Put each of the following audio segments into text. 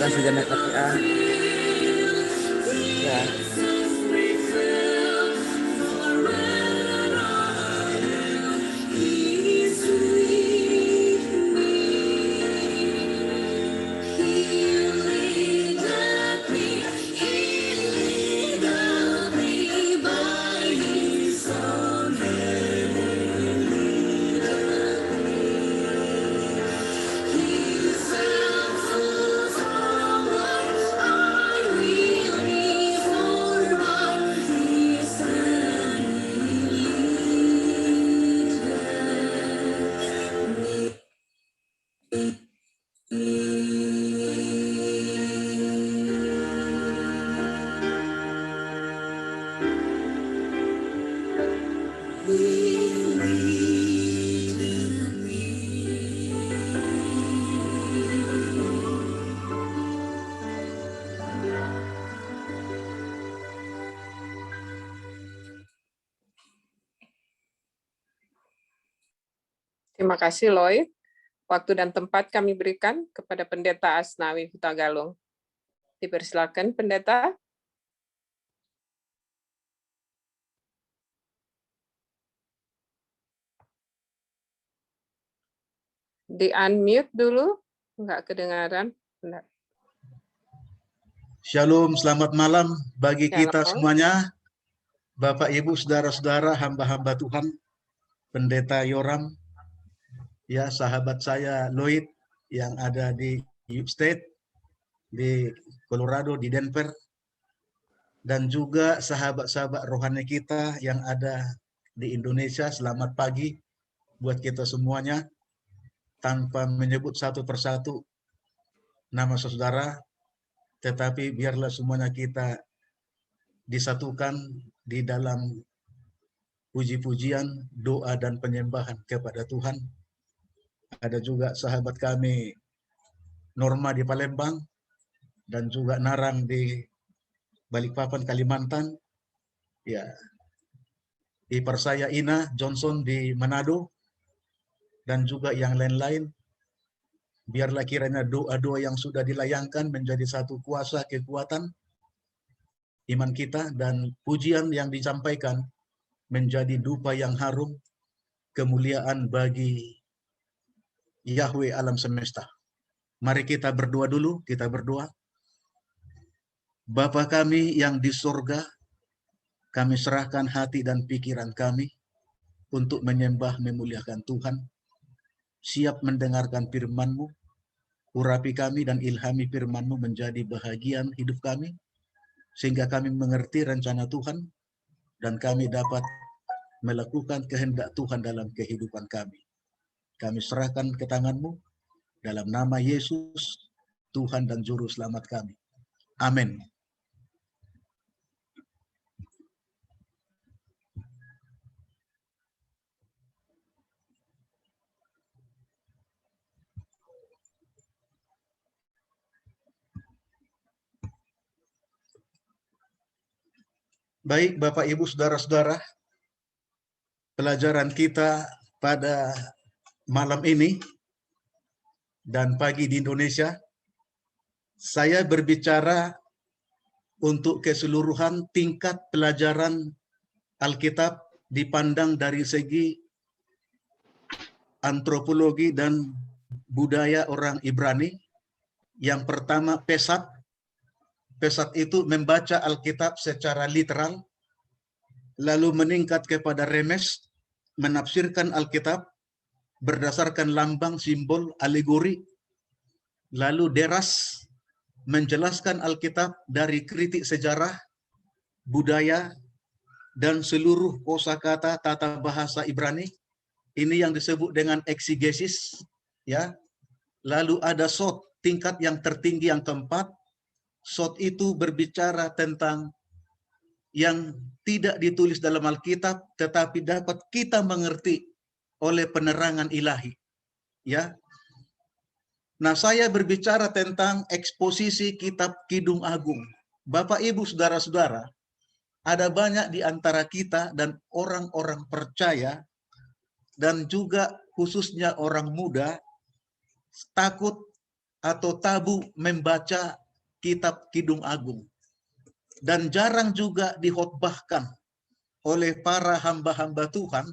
Sudah naik ya. Terima kasih, Lloyd. Waktu dan tempat kami berikan kepada Pendeta Asnawi Hutagalung. Dipersilakan, Pendeta. Di-unmute dulu, nggak kedengaran. Enggak. Shalom, selamat malam bagi kita Shalom. semuanya. Bapak, Ibu, Saudara-saudara, hamba-hamba Tuhan, Pendeta Yoram, ya sahabat saya Lloyd yang ada di Utah State, di Colorado, di Denver, dan juga sahabat-sahabat rohani kita yang ada di Indonesia. Selamat pagi buat kita semuanya. Tanpa menyebut satu persatu nama saudara, tetapi biarlah semuanya kita disatukan di dalam puji-pujian, doa, dan penyembahan kepada Tuhan. Ada juga sahabat kami Norma di Palembang, dan juga Narang di Balikpapan, Kalimantan. Ya, ipar saya Ina Johnson di Manado, dan juga yang lain-lain. Biarlah kiranya doa-doa yang sudah dilayangkan menjadi satu kuasa kekuatan iman kita, dan pujian yang disampaikan menjadi dupa yang harum, kemuliaan bagi Yahweh alam semesta. Mari kita berdoa dulu, kita berdoa. Bapa kami yang di surga, kami serahkan hati dan pikiran kami untuk menyembah memuliakan Tuhan. Siap mendengarkan firman-Mu, urapi kami dan ilhami firman-Mu menjadi bahagian hidup kami, sehingga kami mengerti rencana Tuhan, dan kami dapat melakukan kehendak Tuhan dalam kehidupan kami. Kami serahkan ke tangan-Mu, dalam nama Yesus, Tuhan dan Juru Selamat kami. Amin. Baik, Bapak, Ibu, Saudara-saudara, pelajaran kita pada malam ini dan pagi di Indonesia, saya berbicara untuk keseluruhan tingkat pelajaran Alkitab dipandang dari segi antropologi dan budaya orang Ibrani. Yang pertama, pesat. Pesat itu membaca Alkitab secara literal, lalu meningkat kepada remes, menafsirkan Alkitab berdasarkan lambang, simbol, alegori. Lalu deras, menjelaskan Alkitab dari kritik sejarah, budaya, dan seluruh kosakata tata bahasa Ibrani. Ini yang disebut dengan eksegesis, ya. Lalu ada sot, tingkat yang tertinggi yang keempat. Sot itu berbicara tentang yang tidak ditulis dalam Alkitab, tetapi dapat kita mengerti oleh penerangan ilahi, ya. Nah, saya berbicara tentang eksposisi kitab Kidung Agung. Bapak, Ibu, Saudara-saudara, ada banyak di antara kita dan orang-orang percaya, dan juga khususnya orang muda, takut atau tabu membaca kitab Kidung Agung. Dan jarang juga dikhotbahkan oleh para hamba-hamba Tuhan,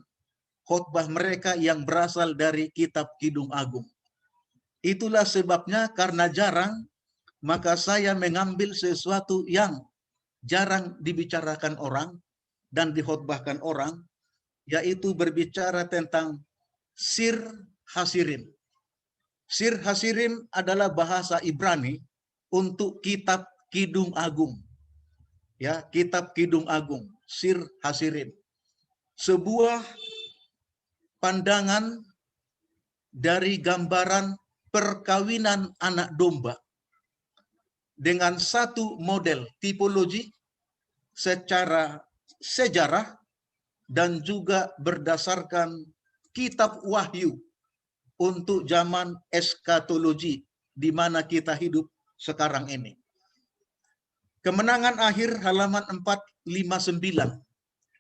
khotbah mereka yang berasal dari kitab Kidung Agung. Itulah sebabnya karena jarang, maka saya mengambil sesuatu yang jarang dibicarakan orang dan dikhotbahkan orang, yaitu berbicara tentang Sir Hasirim. Sir Hasirim adalah bahasa Ibrani untuk kitab Kidung Agung. Ya, kitab Kidung Agung, Sir Hasirim. Sebuah pandangan dari gambaran perkawinan anak domba dengan satu model tipologi secara sejarah dan juga berdasarkan kitab Wahyu untuk zaman eskatologi di mana kita hidup sekarang ini. Kemenangan akhir halaman 459.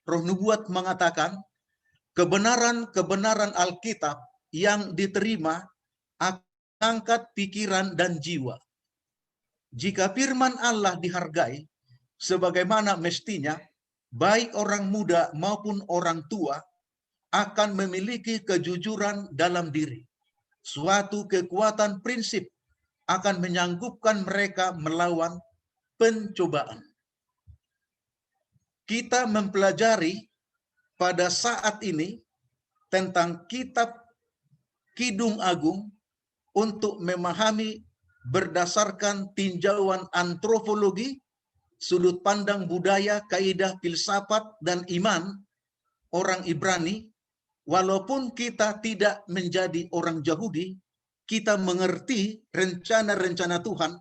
Roh Nubuat mengatakan kebenaran-kebenaran Alkitab yang diterima mengangkat pikiran dan jiwa. Jika firman Allah dihargai sebagaimana mestinya, baik orang muda maupun orang tua akan memiliki kejujuran dalam diri. Suatu kekuatan prinsip akan menyanggupkan mereka melawan pencobaan. Kita mempelajari pada saat ini tentang kitab Kidung Agung untuk memahami berdasarkan tinjauan antropologi, sudut pandang budaya, kaidah filsafat, dan iman orang Ibrani. Walaupun kita tidak menjadi orang Yahudi, kita mengerti rencana-rencana Tuhan.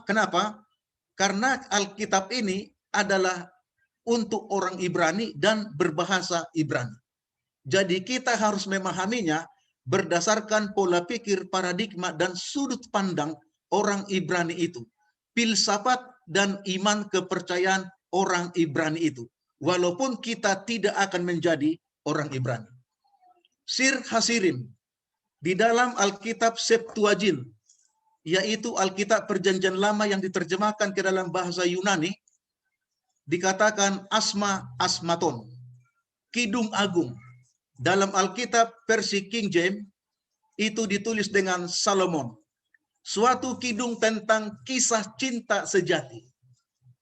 Kenapa? Karena Alkitab ini adalah untuk orang Ibrani dan berbahasa Ibrani. Jadi kita harus memahaminya berdasarkan pola pikir, paradigma, dan sudut pandang orang Ibrani itu. Filsafat dan iman kepercayaan orang Ibrani itu. Walaupun kita tidak akan menjadi orang Ibrani. Sir Hasirim di dalam Alkitab Septuagint, yaitu Alkitab Perjanjian Lama yang diterjemahkan ke dalam bahasa Yunani, dikatakan asma asmaton, Kidung Agung. Dalam Alkitab versi King James itu ditulis dengan Salomon. Suatu kidung tentang kisah cinta sejati.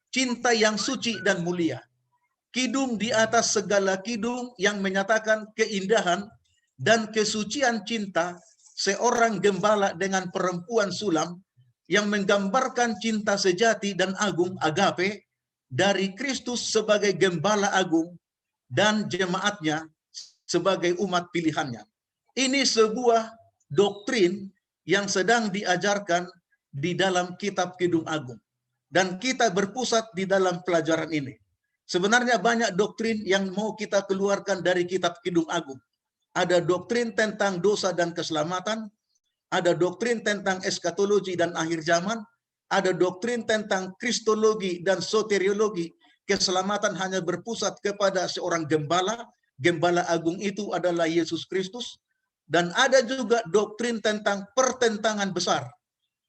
Cinta yang suci dan mulia. Kidung di atas segala kidung yang menyatakan keindahan dan kesucian cinta seorang gembala dengan perempuan sulam yang menggambarkan cinta sejati dan agung agape dari Kristus sebagai gembala agung dan jemaatnya sebagai umat pilihannya. Ini sebuah doktrin yang sedang diajarkan di dalam kitab Kidung Agung. Dan kita berpusat di dalam pelajaran ini. Sebenarnya banyak doktrin yang mau kita keluarkan dari kitab Kidung Agung. Ada doktrin tentang dosa dan keselamatan, ada doktrin tentang eskatologi dan akhir zaman, ada doktrin tentang kristologi dan soteriologi. Keselamatan hanya berpusat kepada seorang gembala. Gembala agung itu adalah Yesus Kristus. Dan ada juga doktrin tentang pertentangan besar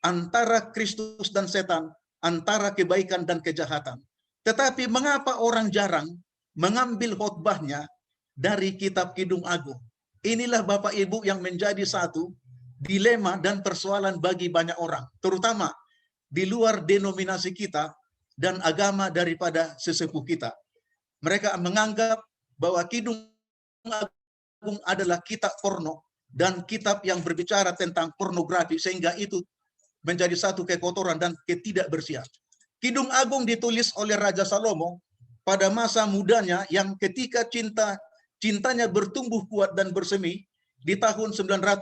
antara Kristus dan setan, antara kebaikan dan kejahatan. Tetapi mengapa orang jarang mengambil khotbahnya dari kitab Kidung Agung? Inilah Bapak Ibu yang menjadi satu dilema dan persoalan bagi banyak orang, terutama di luar denominasi kita dan agama daripada sesepuh kita. Mereka menganggap bahwa Kidung Agung adalah kitab porno dan kitab yang berbicara tentang pornografi, sehingga itu menjadi satu kekotoran dan ketidakbersihan. Kidung Agung ditulis oleh Raja Salomo pada masa mudanya yang ketika cintanya bertumbuh kuat dan bersemi di tahun 960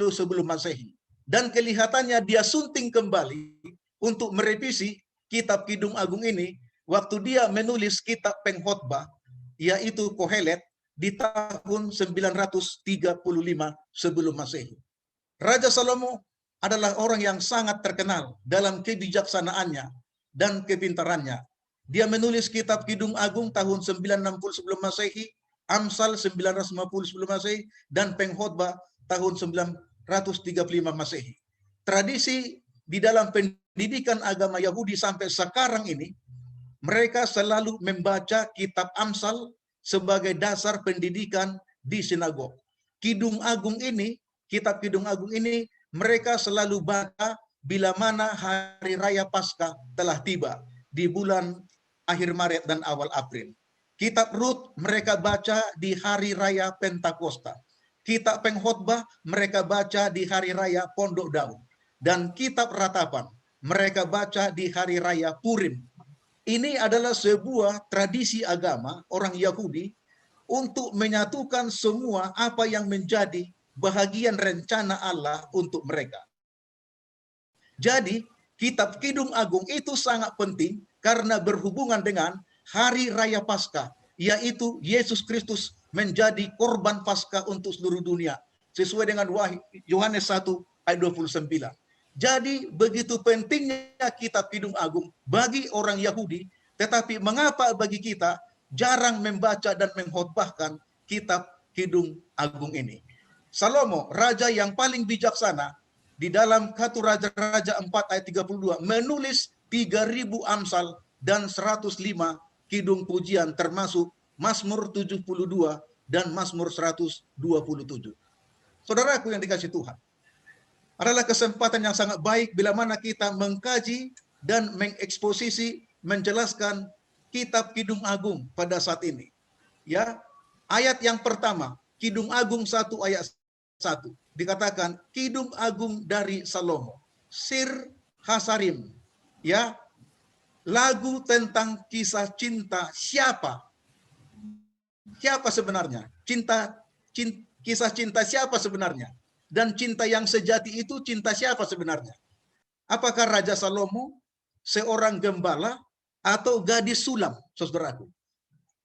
sebelum Masehi. Dan kelihatannya dia sunting kembali untuk merevisi kitab Kidung Agung ini waktu dia menulis kitab pengkhotbah, yaitu Kohelet, di tahun 935 sebelum Masehi. Raja Salomo adalah orang yang sangat terkenal dalam kebijaksanaannya dan kepintarannya. Dia menulis kitab Kidung Agung tahun 960 sebelum Masehi, Amsal 950 sebelum Masehi, dan pengkhotbah tahun 935 Masehi. Tradisi di dalam pendidikan agama Yahudi sampai sekarang ini, mereka selalu membaca kitab Amsal sebagai dasar pendidikan di sinagog. Kidung Agung ini, kitab Kidung Agung ini, mereka selalu baca bila mana hari raya Paskah telah tiba di bulan akhir Maret dan awal April. Kitab Rut mereka baca di hari raya Pentakosta. Kitab Pengkhotbah mereka baca di hari raya Pondok Daun. Dan kitab Ratapan mereka baca di hari raya Purim. Ini adalah sebuah tradisi agama orang Yahudi untuk menyatukan semua apa yang menjadi bahagian rencana Allah untuk mereka. Jadi, kitab Kidung Agung itu sangat penting karena berhubungan dengan hari raya Paskah, yaitu Yesus Kristus menjadi korban Paskah untuk seluruh dunia, sesuai dengan Yohanes 1 ayat 29. Jadi begitu pentingnya kitab Kidung Agung bagi orang Yahudi, tetapi mengapa bagi kita jarang membaca dan mengkhotbahkan kitab Kidung Agung ini? Salomo, raja yang paling bijaksana, di dalam 1 Raja-Raja 4 ayat 32 menulis 3.000 amsal dan 105 kidung pujian, termasuk Mazmur 72 dan Mazmur 127. Saudaraku yang dikasih Tuhan, adalah kesempatan yang sangat baik bila mana kita mengkaji dan mengeksposisi, menjelaskan kitab Kidung Agung pada saat ini. Ya, ayat yang pertama, Kidung Agung 1 ayat 1 dikatakan Kidung Agung dari Salomo, Sir Hasarim, ya, lagu tentang kisah cinta siapa? Siapa sebenarnya? Kisah cinta siapa sebenarnya? Dan cinta yang sejati itu cinta siapa sebenarnya? Apakah Raja Salomo seorang gembala atau gadis sulam, saudaraku?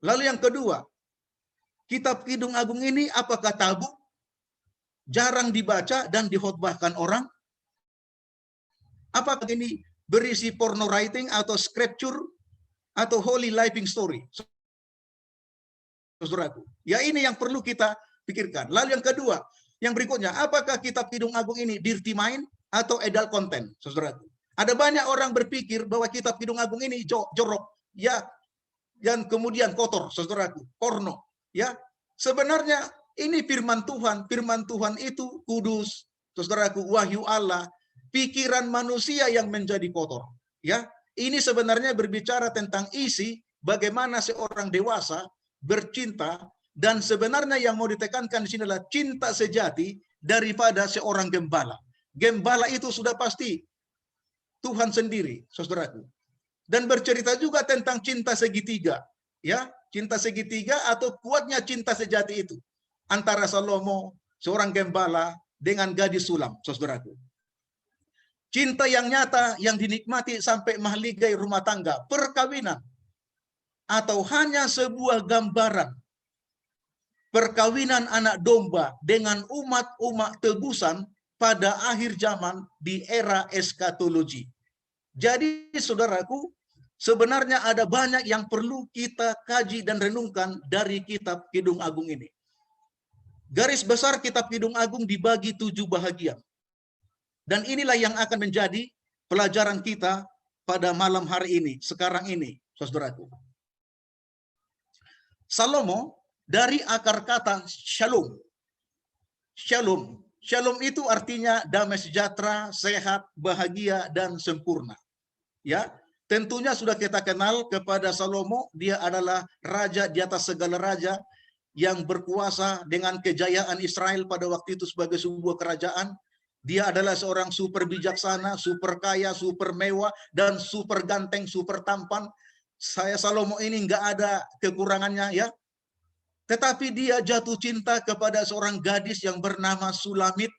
Lalu yang kedua, kitab Kidung Agung ini apakah tabu? Jarang dibaca dan dikhotbahkan orang? Apakah ini berisi porno writing atau scripture atau holy living story? Saudaraku, ya ini yang perlu kita pikirkan. Lalu yang kedua, yang berikutnya, apakah kitab Kidung Agung ini dirty mind atau adult content, saudaraku? Ada banyak orang berpikir bahwa kitab Kidung Agung ini jorok, ya, dan kemudian kotor, saudaraku, porno, ya. Sebenarnya ini firman Tuhan itu kudus, saudaraku, wahyu Allah, pikiran manusia yang menjadi kotor, ya. Ini sebenarnya berbicara tentang isi bagaimana seorang dewasa bercinta, dan sebenarnya yang mau ditekankan di sini adalah cinta sejati daripada seorang gembala. Gembala itu sudah pasti Tuhan sendiri, saudaraku. Dan bercerita juga tentang cinta segitiga, ya, cinta segitiga atau kuatnya cinta sejati itu antara Salomo, seorang gembala, dengan gadis sulam, saudaraku. Cinta yang nyata yang dinikmati sampai mahligai rumah tangga, perkawinan, atau hanya sebuah gambaran perkawinan anak domba dengan umat-umat tebusan pada akhir zaman di era eskatologi. Jadi saudaraku, sebenarnya ada banyak yang perlu kita kaji dan renungkan dari kitab Kidung Agung ini. Garis besar kitab Kidung Agung dibagi 7 bahagian. Dan inilah yang akan menjadi pelajaran kita pada malam hari ini, sekarang ini, saudaraku. Salomo dari akar kata shalom. Shalom. Shalom itu artinya damai sejahtera, sehat, bahagia, dan sempurna. Ya, tentunya sudah kita kenal kepada Salomo, dia adalah raja di atas segala raja yang berkuasa dengan kejayaan Israel pada waktu itu sebagai sebuah kerajaan. Dia adalah seorang super bijaksana, super kaya, super mewah, dan super ganteng, super tampan. Salomo ini nggak ada kekurangannya, ya. Tetapi dia jatuh cinta kepada seorang gadis yang bernama Sulamit.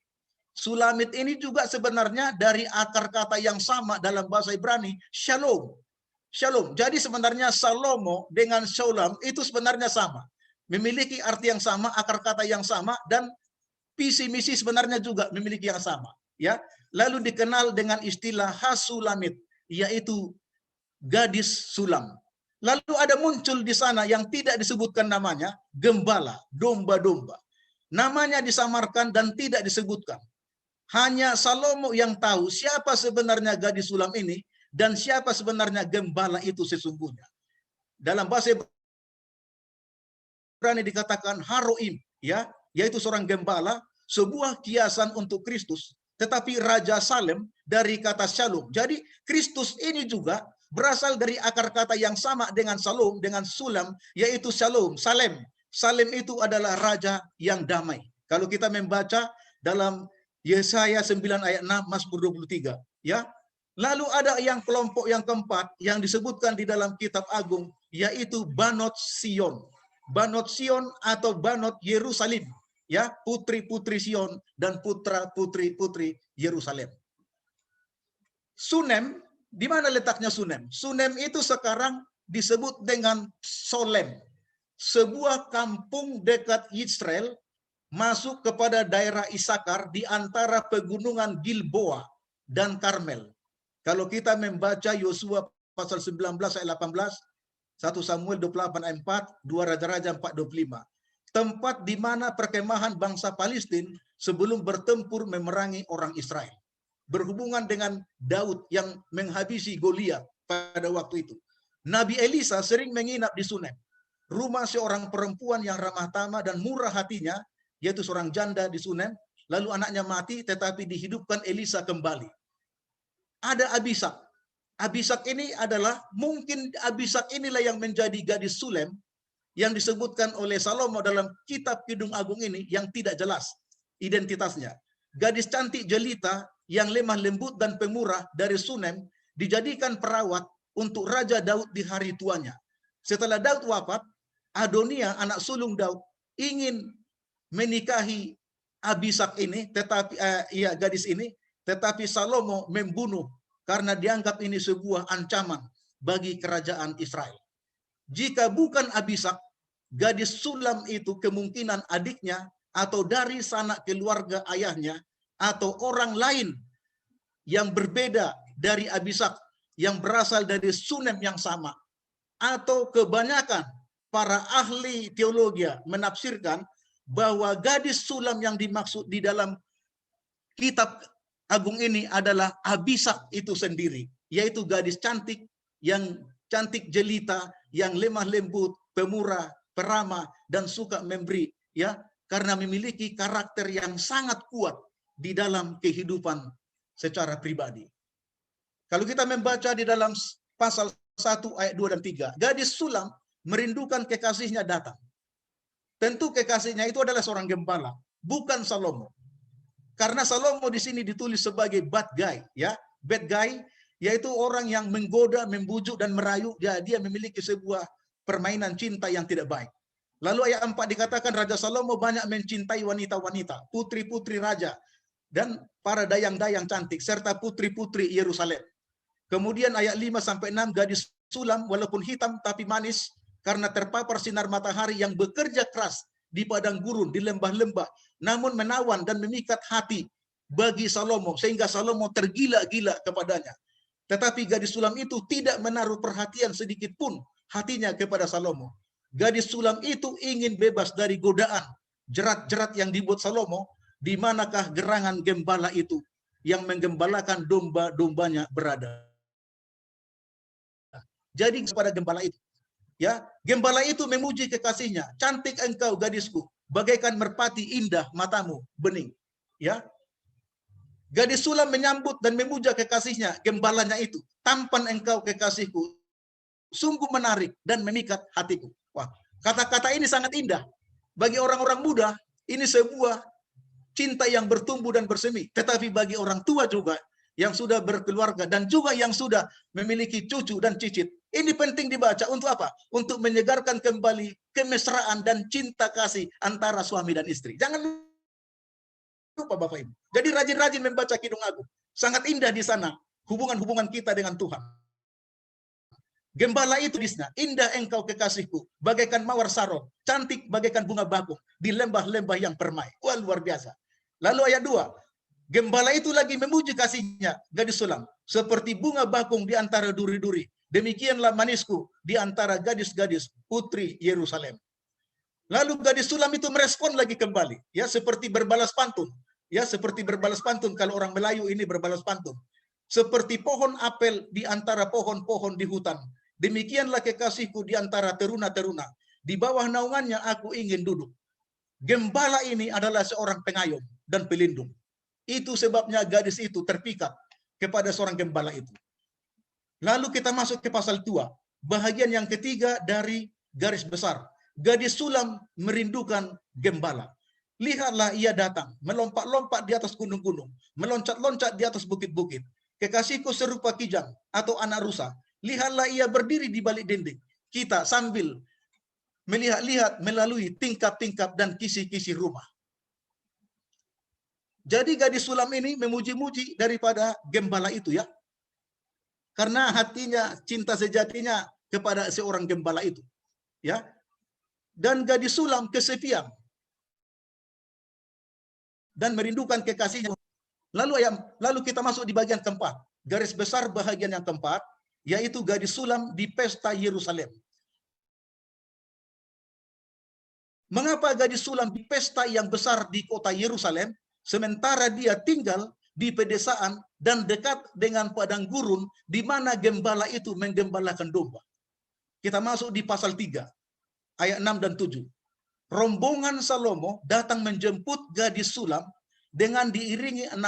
Sulamit ini juga sebenarnya dari akar kata yang sama dalam bahasa Ibrani, shalom. Shalom. Jadi sebenarnya Salomo dengan Shalom itu sebenarnya sama. Memiliki arti yang sama, akar kata yang sama, dan visi misi sebenarnya juga memiliki yang sama. Ya. Lalu dikenal dengan istilah Hasulamit, yaitu gadis sulam. Lalu ada muncul di sana yang tidak disebutkan namanya, gembala, domba-domba. Namanya disamarkan dan tidak disebutkan. Hanya Salomo yang tahu siapa sebenarnya gadis sulam ini dan siapa sebenarnya gembala itu sesungguhnya. Dalam bahasa Ibrani dikatakan Haroim, ya, yaitu seorang gembala, sebuah kiasan untuk Kristus, tetapi Raja Salem dari kata Shalom. Jadi Kristus ini juga berasal dari akar kata yang sama dengan Salom, dengan Sulam, yaitu Shalom, Salem. Salem itu adalah raja yang damai. Kalau kita membaca dalam Yesaya 9 ayat 6, Mazmur 23, ya. Lalu ada yang kelompok yang keempat yang disebutkan di dalam kitab Agung, yaitu Banot Sion. Banot Sion atau Banot Yerusalem, ya, putri-putri Sion dan putra-putri-putri Yerusalem. Sunem, di mana letaknya Sunem? Sunem itu sekarang disebut dengan Solem, sebuah kampung dekat Israel, masuk kepada daerah Isakar di antara pegunungan Gilboa dan Karmel. Kalau kita membaca Yosua pasal 19 ayat 18, 1 Samuel 28 ayat 4, 2 Raja-Raja 4:25. tempat di mana perkemahan bangsa Palestina sebelum bertempur memerangi orang Israel. Berhubungan dengan Daud yang menghabisi Goliat pada waktu itu. Nabi Elisa sering menginap di Sunem, rumah seorang perempuan yang ramah tamah dan murah hatinya, yaitu seorang janda di Sunem. Lalu anaknya mati, tetapi dihidupkan Elisa kembali. Ada Abisak. Abisak ini adalah, mungkin Abisak inilah yang menjadi gadis Sulem yang disebutkan oleh Salomo dalam kitab Kidung Agung ini, yang tidak jelas identitasnya. Gadis cantik jelita yang lemah lembut dan pemurah dari Sunem dijadikan perawat untuk Raja Daud di hari tuanya. Setelah Daud wafat, Adonia anak sulung Daud ingin menikahi Abisak ini, tetapi gadis ini, tetapi Salomo membunuh karena dianggap ini sebuah ancaman bagi kerajaan Israel. Jika bukan Abisak, gadis Sulam itu kemungkinan adiknya atau dari sanak keluarga ayahnya atau orang lain yang berbeda dari Abisak yang berasal dari Sunem yang sama. Atau kebanyakan para ahli teologi menafsirkan bahwa gadis Sulam yang dimaksud di dalam kitab agung ini adalah Abisak itu sendiri, yaitu gadis cantik, yang cantik jelita, yang lemah lembut, pemurah, peramah, dan suka memberi, ya, karena memiliki karakter yang sangat kuat di dalam kehidupan secara pribadi. Kalau kita membaca di dalam pasal 1 ayat 2 dan 3, gadis Sulam merindukan kekasihnya datang. Tentu kekasihnya itu adalah seorang gembala, bukan Salomo. Karena Salomo di sini ditulis sebagai bad guy, ya. Bad guy yaitu orang yang menggoda, membujuk dan merayu, dia memiliki sebuah permainan cinta yang tidak baik. Lalu ayat 4 dikatakan Raja Salomo banyak mencintai wanita-wanita, putri-putri raja dan para dayang-dayang cantik serta putri-putri Yerusalem. Kemudian ayat 5 sampai 6, gadis Sulam walaupun hitam tapi manis karena terpapar sinar matahari yang bekerja keras di padang gurun, di lembah-lembah, namun menawan dan memikat hati bagi Salomo sehingga Salomo tergila-gila kepadanya. Tetapi gadis Sulam itu tidak menaruh perhatian sedikit pun hatinya kepada Salomo. Gadis Sulam itu ingin bebas dari godaan, jerat-jerat yang dibuat Salomo. Di manakah gerangan gembala itu yang menggembalakan domba-dombanya berada? Jadi kepada gembala itu, ya, gembala itu memuji kekasihnya, cantik engkau gadisku, bagaikan merpati indah matamu bening, ya. Gadis Sulam menyambut dan memuja kekasihnya, gembalanya itu, tampan engkau kekasihku, sungguh menarik dan memikat hatiku. Wah, kata-kata ini sangat indah bagi orang-orang muda. Ini sebuah cinta yang bertumbuh dan bersemi. Tetapi bagi orang tua juga yang sudah berkeluarga dan juga yang sudah memiliki cucu dan cicit, ini penting dibaca untuk apa? Untuk menyegarkan kembali kemesraan dan cinta kasih antara suami dan istri. Jangan lupa Bapak Ibu. Jadi rajin-rajin membaca Kidung Agung. Sangat indah di sana hubungan-hubungan kita dengan Tuhan. Gembala itu disna, indah engkau kekasihku, bagaikan mawar saron, cantik bagaikan bunga bakung di lembah-lembah yang permai. Wah, luar biasa. Lalu ayat 2, gembala itu lagi memuji kasihnya, gadis Sulam, seperti bunga bakung di antara duri-duri. Demikianlah manisku di antara gadis-gadis putri Yerusalem. Lalu gadis Sulam itu merespon lagi kembali, ya, seperti berbalas pantun. Ya, seperti berbalas pantun, kalau orang Melayu ini berbalas pantun. Seperti pohon apel di antara pohon-pohon di hutan. Demikianlah kekasihku di antara teruna-teruna. Di bawah naungannya aku ingin duduk. Gembala ini adalah seorang pengayom dan pelindung. Itu sebabnya gadis itu terpikat kepada seorang gembala itu. Lalu kita masuk ke pasal 2. Bahagian yang ketiga dari garis besar. Gadis Sulam merindukan gembala. Lihatlah ia datang, melompat-lompat di atas gunung-gunung, meloncat-loncat di atas bukit-bukit. Kekasihku serupa kijang atau anak rusa. Lihatlah ia berdiri di balik dinding. Kita sambil melihat-lihat melalui tingkap-tingkap dan kisi-kisi rumah. Jadi gadis Sulam ini memuji-muji daripada gembala itu, ya. Karena hatinya, cinta sejatinya kepada seorang gembala itu, ya. Dan gadis Sulam kesepian dan merindukan kekasihnya. Lalu kita masuk di bagian keempat. Garis besar bahagian yang keempat, yaitu gadis Sulam di pesta Yerusalem. Mengapa gadis sulam di pesta yang besar di kota Yerusalem, sementara dia tinggal di pedesaan dan dekat dengan padang gurun di mana gembala itu menggembalakan domba. Kita masuk di pasal 3, ayat 6 dan 7. Rombongan Salomo datang menjemput gadis sulam dengan diiringi 60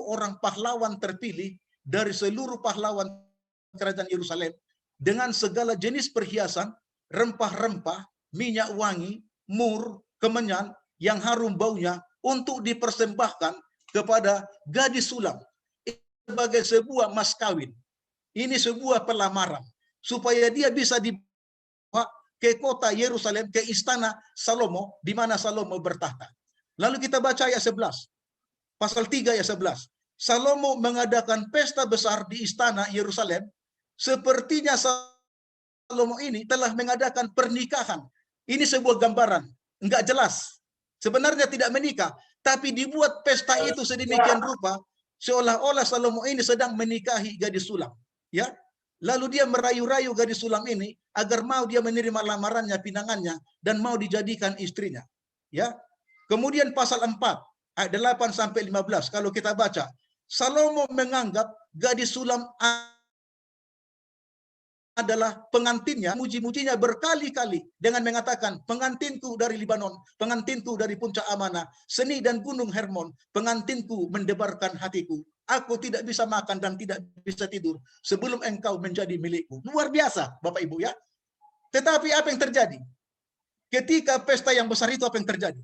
orang pahlawan terpilih dari seluruh pahlawan kerajaan Yerusalem dengan segala jenis perhiasan, rempah-rempah, minyak wangi, mur, kemenyan yang harum baunya untuk dipersembahkan kepada gadis sulam sebagai sebuah mas kawin. Ini sebuah pelamaran supaya dia bisa dibawa ke kota Yerusalem, ke istana Salomo, di mana Salomo bertahta. Lalu kita baca ayat 11. Pasal 3 ayat 11. Salomo mengadakan pesta besar di istana Yerusalem. Sepertinya Salomo ini telah mengadakan pernikahan. Ini sebuah gambaran, enggak jelas. Sebenarnya tidak menikah, tapi dibuat pesta itu sedemikian rupa seolah-olah Salomo ini sedang menikahi gadis sulam. Ya, lalu dia merayu-rayu gadis sulam ini agar mau dia menerima lamarannya, pinangannya, dan mau dijadikan istrinya. Ya, kemudian pasal 4 ayat 8 sampai 15 kalau kita baca, Salomo menganggap gadis sulam adalah pengantinnya, muji-mujinya berkali-kali dengan mengatakan, pengantinku dari Libanon, pengantinku dari puncak Amanah, seni dan gunung Hermon, pengantinku mendebarkan hatiku. Aku tidak bisa makan dan tidak bisa tidur sebelum engkau menjadi milikku. Luar biasa, Bapak Ibu ya. Tetapi apa yang terjadi? Ketika pesta yang besar itu, apa yang terjadi?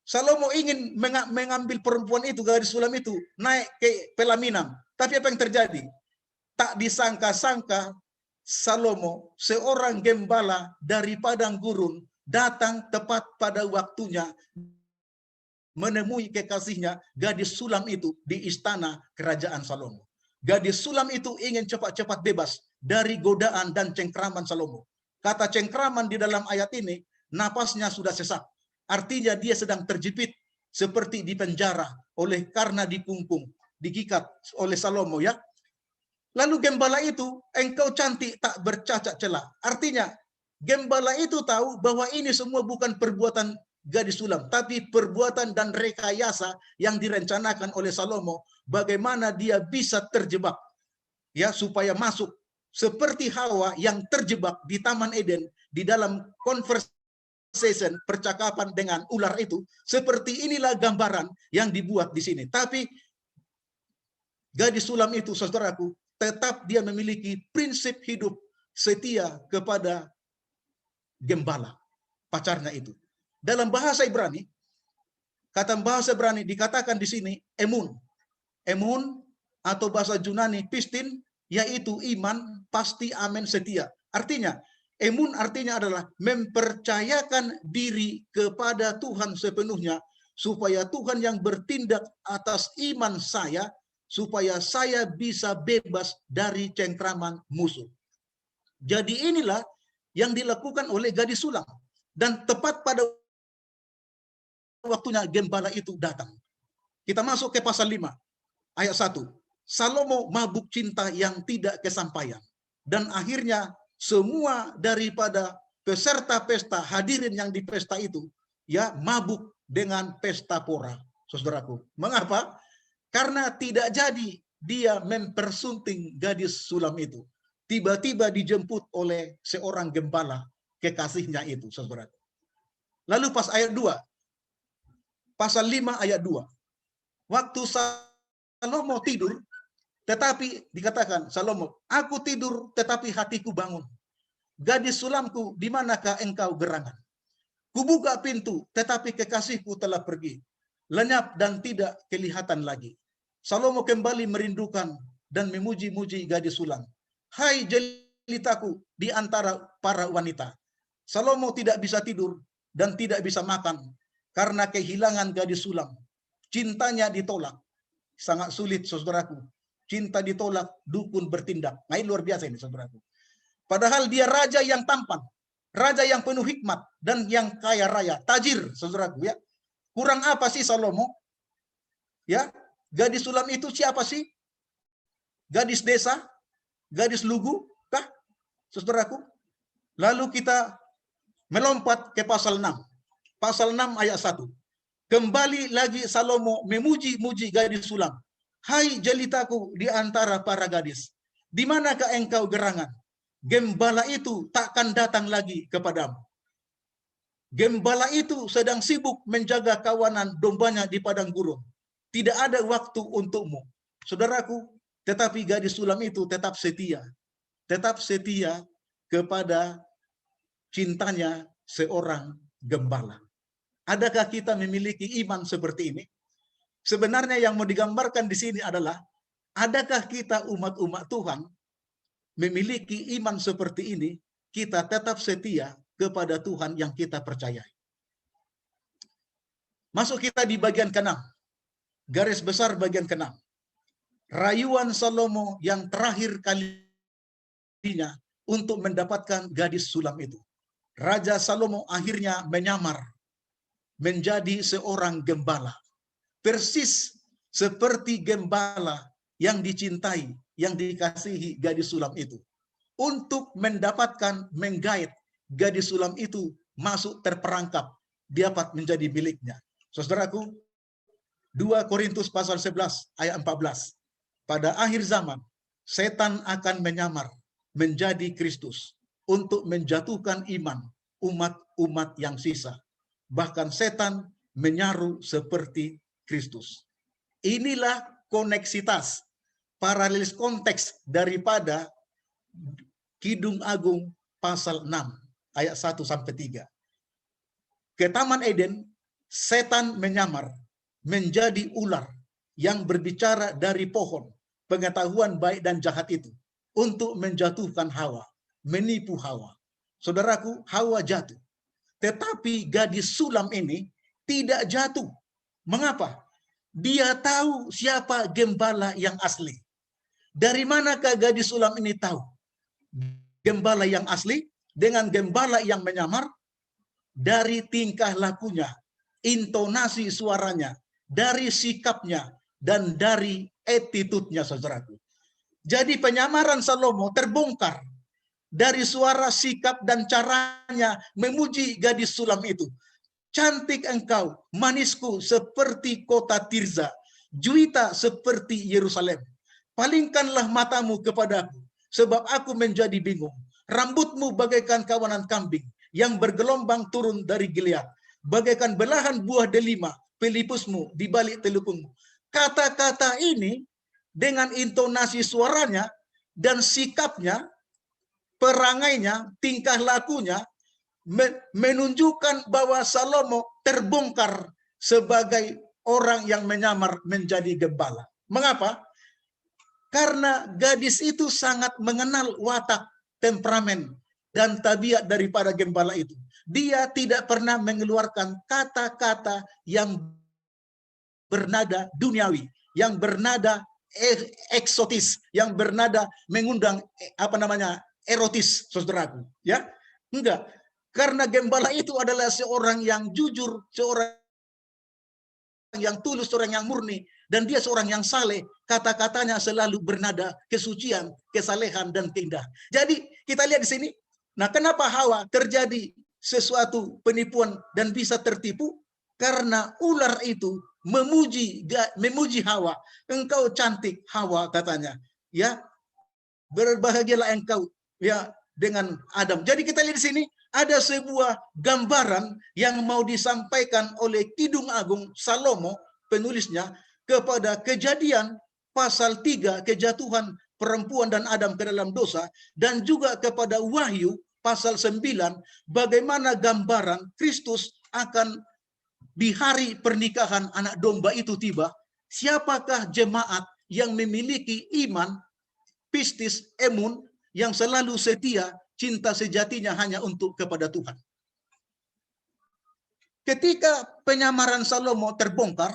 Salomo ingin mengambil perempuan itu, gadis sulam itu, naik ke pelaminan. Tapi apa yang terjadi? Tak disangka-sangka Salomo, seorang gembala dari padang gurun, datang tepat pada waktunya menemui kekasihnya, gadis sulam itu di istana kerajaan Salomo. Gadis sulam itu ingin cepat-cepat bebas dari godaan dan cengkraman Salomo. Kata cengkraman di dalam ayat ini, napasnya sudah sesak. Artinya dia sedang terjepit seperti di penjara oleh karena dikungkung, digikat oleh Salomo ya. Lalu gembala itu, engkau cantik tak bercacat celah. Artinya, gembala itu tahu bahwa ini semua bukan perbuatan gadis sulam, tapi perbuatan dan rekayasa yang direncanakan oleh Salomo, bagaimana dia bisa terjebak, ya, supaya masuk seperti Hawa yang terjebak di Taman Eden di dalam conversation, percakapan dengan ular itu. Seperti inilah gambaran yang dibuat di sini. Tapi gadis sulam itu, saudaraku, tetap dia memiliki prinsip hidup setia kepada gembala, pacarnya itu. Dalam bahasa Ibrani, kata bahasa Ibrani dikatakan di sini emun. Emun atau bahasa Yunani pistin, yaitu iman, pasti, amin, setia. Artinya, emun artinya adalah mempercayakan diri kepada Tuhan sepenuhnya, supaya Tuhan yang bertindak atas iman saya, supaya saya bisa bebas dari cengkraman musuh. Jadi inilah yang dilakukan oleh gadis sulam. Dan tepat pada waktunya gembala itu datang. Kita masuk ke pasal 5, ayat 1. Salomo mabuk cinta yang tidak kesampaian. Dan akhirnya semua daripada peserta pesta, hadirin yang di pesta itu, ya, mabuk dengan pesta pora, saudaraku. Mengapa? Karena tidak jadi dia mempersunting gadis sulam itu. Tiba-tiba dijemput oleh seorang gembala, kekasihnya itu, saudara. Lalu pas ayat 2, pasal 5 ayat 2. Waktu Salomo tidur, tetapi dikatakan Salomo, aku tidur tetapi hatiku bangun. Gadis sulamku, di manakah engkau gerangan? Kubuka pintu, tetapi kekasihku telah pergi. Lenyap dan tidak kelihatan lagi. Salomo kembali merindukan dan memuji-muji gadis sulam. Hai jelitaku di antara para wanita. Salomo tidak bisa tidur dan tidak bisa makan karena kehilangan gadis sulam. Cintanya ditolak. Sangat sulit, saudaraku. Cinta ditolak, dukun bertindak. Nah, ini luar biasa ini, saudaraku. Padahal dia raja yang tampan, raja yang penuh hikmat dan yang kaya raya, tajir, saudaraku ya. Kurang apa sih Salomo? Ya, gadis sulam itu siapa sih? Gadis desa? Gadis lugu? Kah? Saudaraku? Lalu kita melompat ke pasal 6. Pasal 6 ayat 1. Kembali lagi Salomo memuji-muji gadis sulam. Hai jelitaku di antara para gadis, di manakah engkau gerangan? Gembala itu takkan datang lagi kepadamu. Gembala itu sedang sibuk menjaga kawanan dombanya di padang gurun. Tidak ada waktu untukmu. Saudaraku, tetapi gadis sulam itu tetap setia. Tetap setia kepada cintanya seorang gembala. Adakah kita memiliki iman seperti ini? Sebenarnya yang mau digambarkan di sini adalah, adakah kita umat-umat Tuhan memiliki iman seperti ini, kita tetap setia kepada Tuhan yang kita percayai. Masuk kita di bagian ke-6. Garis besar bagian ke-6. Rayuan Salomo yang terakhir kalinya untuk mendapatkan gadis sulam itu. Raja Salomo akhirnya menyamar menjadi seorang gembala. Persis seperti gembala yang dicintai, yang dikasihi gadis sulam itu. Untuk mendapatkan, menggait gadis sulam itu masuk terperangkap, dapat menjadi miliknya. Saudaraku, 2 Korintus pasal 11 ayat 14. Pada akhir zaman, setan akan menyamar menjadi Kristus untuk menjatuhkan iman umat-umat yang sisa. Bahkan setan menyaru seperti Kristus. Inilah koneksitas, paralelis konteks daripada Kidung Agung pasal 6 ayat 1 sampai 3. Ke Taman Eden, setan menyamar menjadi ular yang berbicara dari pohon pengetahuan baik dan jahat itu untuk menjatuhkan Hawa, menipu Hawa. Saudaraku, Hawa jatuh. Tetapi gadis sulam ini tidak jatuh. Mengapa? Dia tahu siapa gembala yang asli. Dari manakah gadis sulam ini tahu gembala yang asli dengan gembala yang menyamar? Dari tingkah lakunya, intonasi suaranya, dari sikapnya, dan dari attitude-nya, saudaraku. Jadi penyamaran Salomo terbongkar dari suara, sikap, dan caranya memuji gadis sulam itu. Cantik engkau, manisku seperti kota Tirza, juwita seperti Yerusalem. Palingkanlah matamu kepadaku, sebab aku menjadi bingung. Rambutmu bagaikan kawanan kambing yang bergelombang turun dari Gilead, bagaikan belahan buah delima, pelipusmu di balik telukungmu. Kata-kata ini dengan intonasi suaranya dan sikapnya, perangainya, tingkah lakunya, menunjukkan bahwa Salomo terbongkar sebagai orang yang menyamar menjadi gembala. Mengapa? Karena gadis itu sangat mengenal watak, temperamen, dan tabiat daripada gembala itu. Dia tidak pernah mengeluarkan kata-kata yang bernada duniawi, yang bernada eksotis, yang bernada mengundang erotis, saudaraku. Ya, enggak. Karena gembala itu adalah seorang yang jujur, seorang yang tulus, seorang yang murni, dan dia seorang yang saleh. Kata-katanya selalu bernada kesucian, kesalehan, dan keindahan. Jadi kita lihat di sini. Nah, kenapa Hawa terjadi sesuatu penipuan dan bisa tertipu? Karena ular itu memuji Hawa. Engkau cantik, Hawa, katanya. Ya, berbahagialah engkau ya dengan Adam. Jadi kita lihat di sini ada sebuah gambaran yang mau disampaikan oleh Kidung Agung Salomo, penulisnya, kepada Kejadian pasal 3, kejatuhan perempuan dan Adam ke dalam dosa, dan juga kepada Wahyu pasal 9, bagaimana gambaran Kristus akan di hari pernikahan anak domba itu tiba. Siapakah jemaat yang memiliki iman, pistis, emun, yang selalu setia, cinta sejatinya hanya untuk kepada Tuhan. Ketika penyamaran Salomo terbongkar,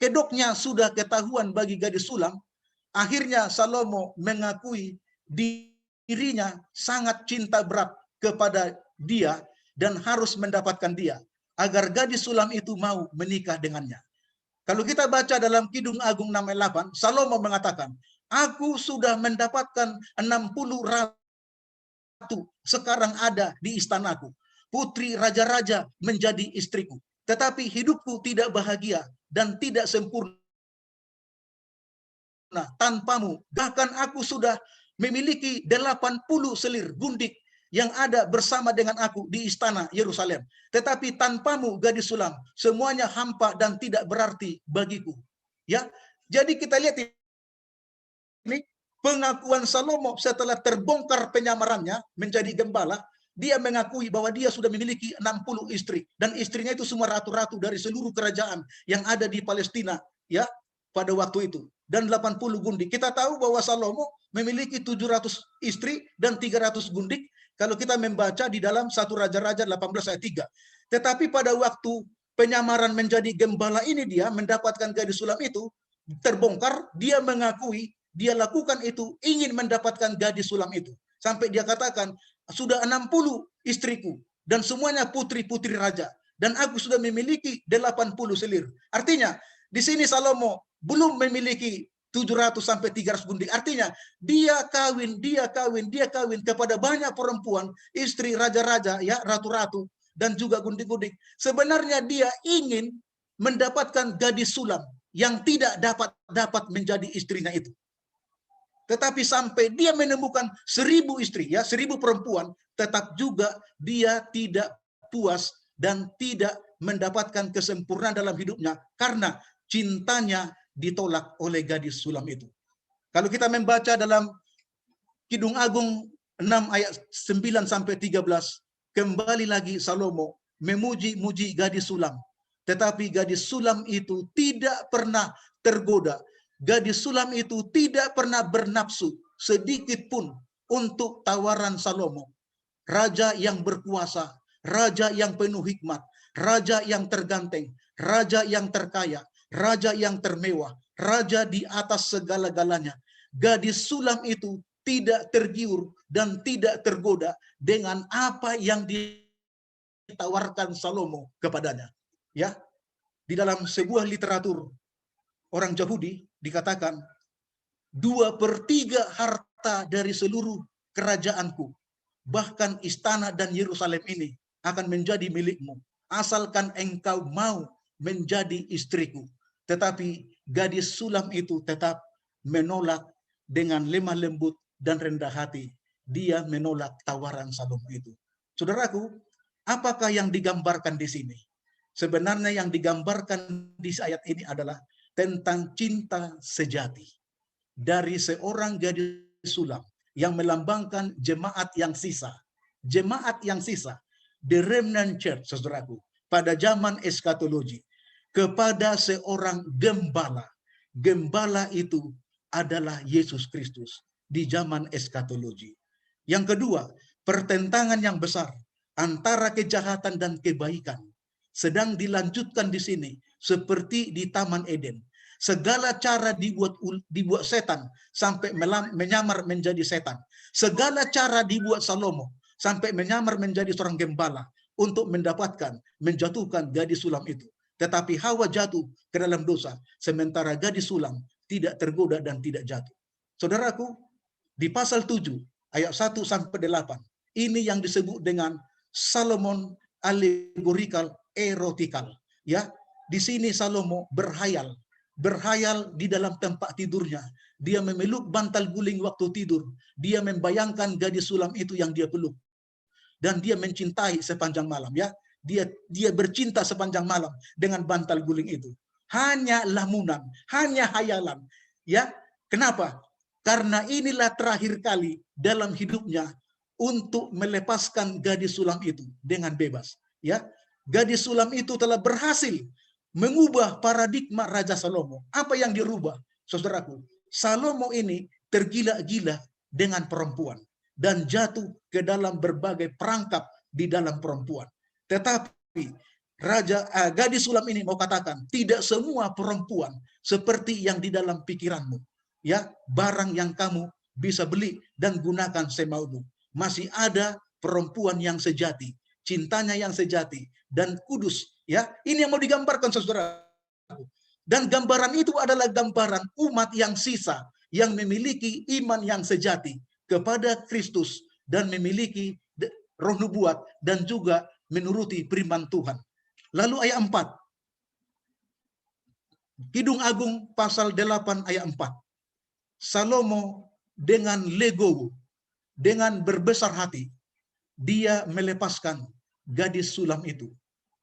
kedoknya sudah ketahuan bagi gadis sulam, akhirnya Salomo mengakui dirinya sangat cinta berat kepada dia dan harus mendapatkan dia, agar gadis sulam itu mau menikah dengannya. Kalau kita baca dalam Kidung Agung 6:8, Salomo mengatakan, aku sudah mendapatkan 60 ratu sekarang ada di istanaku. putri raja-raja menjadi istriku. Tetapi hidupku tidak bahagia dan tidak sempurna tanpamu. Bahkan aku sudah memiliki 80 selir gundik yang ada bersama dengan aku di istana Yerusalem. Tetapi tanpamu, gadis sulam, semuanya hampa dan tidak berarti bagiku. Ya, jadi kita lihat ini pengakuan Salomo setelah terbongkar penyamarannya menjadi gembala. Dia mengakui bahwa dia sudah memiliki 60 istri dan istrinya itu semua ratu-ratu dari seluruh kerajaan yang ada di Palestina, ya, pada waktu itu, dan 80 gundik. Kita tahu bahwa Salomo memiliki 700 istri dan 300 gundik kalau kita membaca di dalam 1 Raja-Raja 18 ayat 3. Tetapi pada waktu penyamaran menjadi gembala ini, dia mendapatkan gadis sulam itu terbongkar, dia mengakui dia lakukan itu ingin mendapatkan gadis sulam itu. Sampai dia katakan, sudah 60 istriku dan semuanya putri-putri raja dan aku sudah memiliki 80 selir. Artinya di sini Salomo belum memiliki 700 sampai 300 gundik. Artinya dia kawin kepada banyak perempuan, istri raja-raja, ya, ratu-ratu dan juga gundik-gundik. Sebenarnya dia ingin mendapatkan gadis sulam yang tidak dapat menjadi istrinya itu. Tetapi sampai dia menemukan 1000 istri, ya, 1000 perempuan, tetap juga dia tidak puas dan tidak mendapatkan kesempurnaan dalam hidupnya karena cintanya ditolak oleh gadis sulam itu. Kalau kita membaca dalam Kidung Agung 6 ayat 9 sampai 13, kembali lagi Salomo memuji-muji gadis sulam. Tetapi gadis sulam itu tidak pernah tergoda. Gadis sulam itu tidak pernah bernafsu sedikit pun untuk tawaran Salomo. Raja yang berkuasa, raja yang penuh hikmat, raja yang terganteng, raja yang terkaya, raja yang termewah, raja di atas segala-galanya. Gadis sulam itu tidak tergiur dan tidak tergoda dengan apa yang ditawarkan Salomo kepadanya. Ya, di dalam sebuah literatur orang Yahudi dikatakan 2/3 harta dari seluruh kerajaanku, bahkan istana dan Yerusalem ini akan menjadi milikmu, asalkan engkau mau menjadi istriku. Tetapi gadis sulam itu tetap menolak dengan lemah lembut dan rendah hati. Dia menolak tawaran Salomo itu. Saudaraku, apakah yang digambarkan di sini? Sebenarnya yang digambarkan di ayat ini adalah tentang cinta sejati dari seorang gadis sulam yang melambangkan jemaat yang sisa. Jemaat yang sisa, the remnant church, saudaraku, pada zaman eskatologi, kepada seorang gembala. Gembala itu adalah Yesus Kristus di zaman eskatologi. Yang kedua, pertentangan yang besar antara kejahatan dan kebaikan sedang dilanjutkan di sini seperti di Taman Eden. Segala cara dibuat setan sampai menyamar menjadi setan. Segala cara dibuat Salomo sampai menyamar menjadi seorang gembala untuk menjatuhkan gadis sulam itu. Tetapi Hawa jatuh ke dalam dosa, sementara gadis sulam tidak tergoda dan tidak jatuh. Saudaraku, di pasal 7 ayat 1 sampai 8, ini yang disebut dengan Solomon allegorical erotikal. Ya, di sini Salomo berhayal di dalam tempat tidurnya. Dia memeluk bantal guling waktu tidur. Dia membayangkan gadis sulam itu yang dia peluk. Dan dia mencintai sepanjang malam, ya. Dia bercinta sepanjang malam dengan bantal guling itu. Hanya lamunan, hanya hayalan. Ya, kenapa? Karena inilah terakhir kali dalam hidupnya untuk melepaskan gadis sulam itu dengan bebas. Ya, gadis sulam itu telah berhasil mengubah paradigma Raja Salomo. Apa yang dirubah, saudaraku? Salomo ini tergila-gila dengan perempuan dan jatuh ke dalam berbagai perangkap di dalam perempuan. Tetapi gadis sulam ini mau katakan, tidak semua perempuan seperti yang di dalam pikiranmu. Ya, barang yang kamu bisa beli dan gunakan semaumu. Masih ada perempuan yang sejati, cintanya yang sejati dan kudus. Ya, ini yang mau digambarkan, saudara. Dan gambaran itu adalah gambaran umat yang sisa, yang memiliki iman yang sejati kepada Kristus dan memiliki roh nubuat dan juga menuruti firman Tuhan. Lalu ayat 4. Kidung Agung pasal 8 ayat 4. Salomo dengan legowo, dengan berbesar hati, dia melepaskan gadis sulam itu.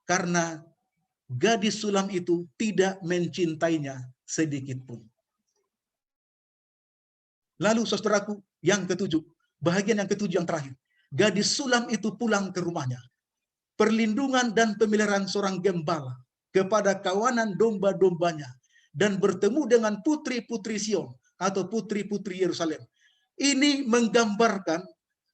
Karena gadis sulam itu tidak mencintainya sedikit pun. Lalu saudaraku, yang ketujuh, bahagian yang ketujuh yang terakhir. Gadis sulam itu pulang ke rumahnya. Perlindungan dan pemeliharaan seorang gembala kepada kawanan domba-dombanya dan bertemu dengan putri-putri Sion atau putri-putri Yerusalem. Ini menggambarkan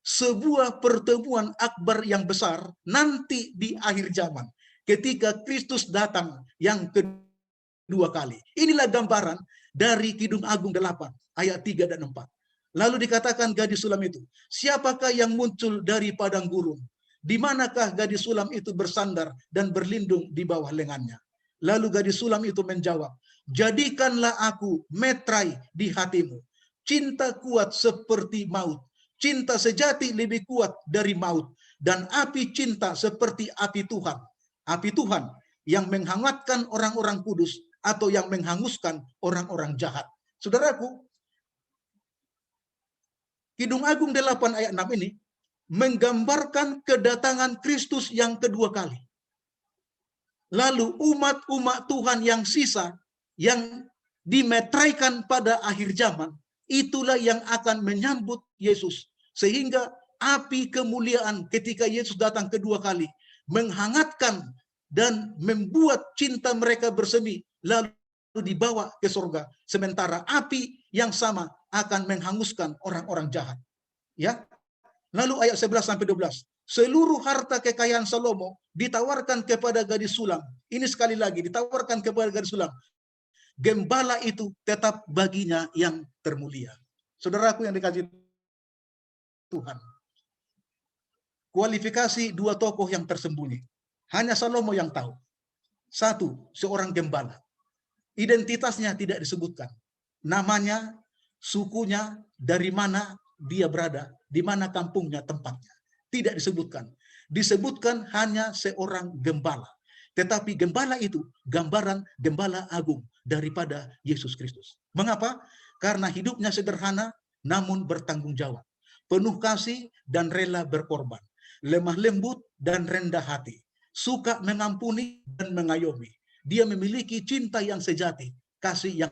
sebuah pertemuan akbar yang besar nanti di akhir zaman ketika Kristus datang yang kedua kali. Inilah gambaran dari Kidung Agung 8 ayat 3 dan 4. Lalu dikatakan gadis sulam itu, siapakah yang muncul dari padang gurun? Di manakah gadis sulam itu bersandar dan berlindung di bawah lengannya? Lalu gadis sulam itu menjawab, jadikanlah aku metrai di hatimu. Cinta kuat seperti maut. Cinta sejati lebih kuat dari maut. Dan api cinta seperti api Tuhan. Api Tuhan yang menghangatkan orang-orang kudus atau yang menghanguskan orang-orang jahat. Saudaraku, Kidung Agung 8 ayat 6 ini menggambarkan kedatangan Kristus yang kedua kali. Lalu umat-umat Tuhan yang sisa, yang dimetraikan pada akhir zaman, itulah yang akan menyambut Yesus. Sehingga api kemuliaan ketika Yesus datang kedua kali, menghangatkan dan membuat cinta mereka bersemi, lalu dibawa ke surga. Sementara api yang sama akan menghanguskan orang-orang jahat. Ya. Lalu ayat 11 sampai 12. Seluruh harta kekayaan Salomo ditawarkan kepada gadis sulam. Ini sekali lagi ditawarkan kepada gadis sulam. Gembala itu tetap baginya yang termulia. Saudaraku yang dikasihi Tuhan. Kualifikasi dua tokoh yang tersembunyi. Hanya Salomo yang tahu. Satu, seorang gembala. Identitasnya tidak disebutkan. Namanya, sukunya, dari mana dia berada, di mana kampungnya, tempatnya. Tidak disebutkan. Disebutkan hanya seorang gembala. Tetapi gembala itu gambaran gembala agung daripada Yesus Kristus. Mengapa? Karena hidupnya sederhana namun bertanggung jawab. Penuh kasih dan rela berkorban. Lemah lembut dan rendah hati. Suka mengampuni dan mengayomi. Dia memiliki cinta yang sejati, kasih yang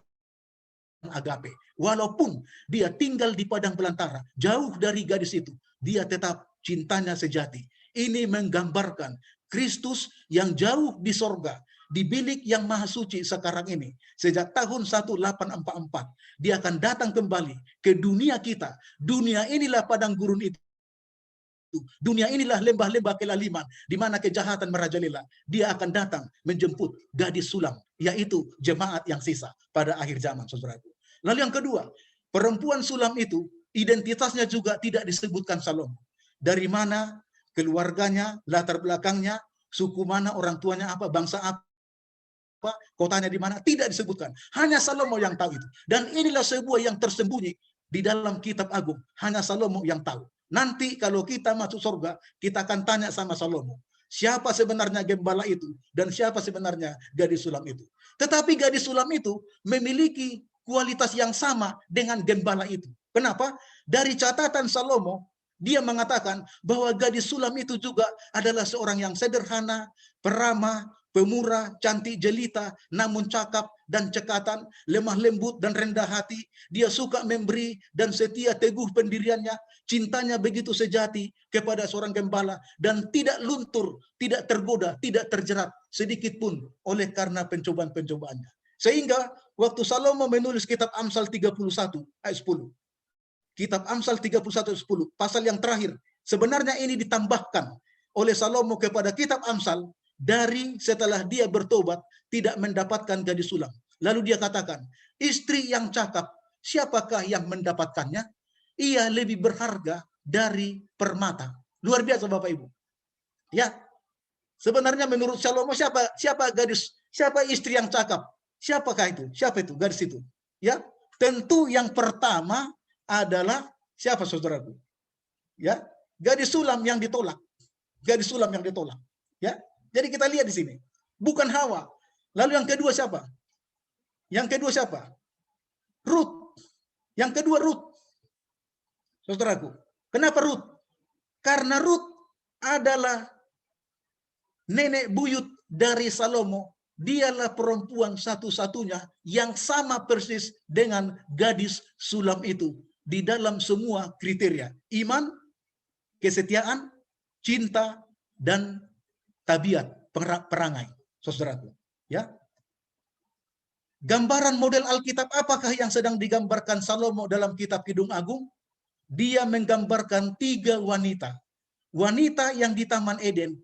agape. Walaupun dia tinggal di padang belantara, jauh dari gadis itu, dia tetap cintanya sejati. Ini menggambarkan Kristus yang jauh di sorga, di bilik yang maha suci sekarang ini. Sejak tahun 1844, dia akan datang kembali ke dunia kita. Dunia inilah padang gurun itu. Dunia inilah lembah-lembah kelaliman, di mana kejahatan merajalela. Dia akan datang menjemput gadis sulam, yaitu jemaat yang sisa pada akhir zaman, saudaraku. Lalu yang kedua, perempuan sulam itu identitasnya juga tidak disebutkan Salomo. Dari mana keluarganya, latar belakangnya, suku mana, orang tuanya apa, bangsa apa, kotanya di mana, tidak disebutkan. Hanya Salomo yang tahu itu. Dan inilah sebuah yang tersembunyi di dalam kitab agung. Hanya Salomo yang tahu. Nanti kalau kita masuk surga, kita akan tanya sama Salomo. Siapa sebenarnya gembala itu? Dan siapa sebenarnya gadis sulam itu? Tetapi gadis sulam itu memiliki kualitas yang sama dengan gembala itu. Kenapa? Dari catatan Salomo, dia mengatakan bahwa gadis sulam itu juga adalah seorang yang sederhana, peramah, pemurah, cantik jelita, namun cakap dan cekatan, lemah lembut dan rendah hati. Dia suka memberi dan setia teguh pendiriannya. Cintanya begitu sejati kepada seorang gembala dan tidak luntur, tidak tergoda, tidak terjerat sedikit pun oleh karena pencobaan-pencobaannya. Sehingga waktu Salomo menulis kitab Amsal 31 ayat 10. Kitab Amsal 31 ayat 10, pasal yang terakhir. Sebenarnya ini ditambahkan oleh Salomo kepada kitab Amsal dari setelah dia bertobat tidak mendapatkan gadis sulam. Lalu dia katakan, istri yang cakap, siapakah yang mendapatkannya? Ia lebih berharga dari permata. Luar biasa Bapak Ibu. Ya, sebenarnya menurut Salomo siapa gadis, siapa istri yang cakap? Siapakah itu? Siapa itu gadis itu? Ya, tentu yang pertama adalah siapa saudaraku? Ya, gadis sulam yang ditolak. Gadis sulam yang ditolak. Ya, jadi kita lihat di sini, bukan Hawa. Lalu yang kedua siapa? Yang kedua siapa? Ruth. Yang kedua Ruth. Saudaraku, kenapa Ruth? Karena Ruth adalah nenek buyut dari Salomo. Dialah perempuan satu-satunya yang sama persis dengan gadis Sulam itu di dalam semua kriteria: iman, kesetiaan, cinta, dan tabiat perangai. Saudaraku, ya. Gambaran model Alkitab apakah yang sedang digambarkan Salomo dalam kitab Kidung Agung? Dia menggambarkan 3 wanita. Wanita yang di Taman Eden,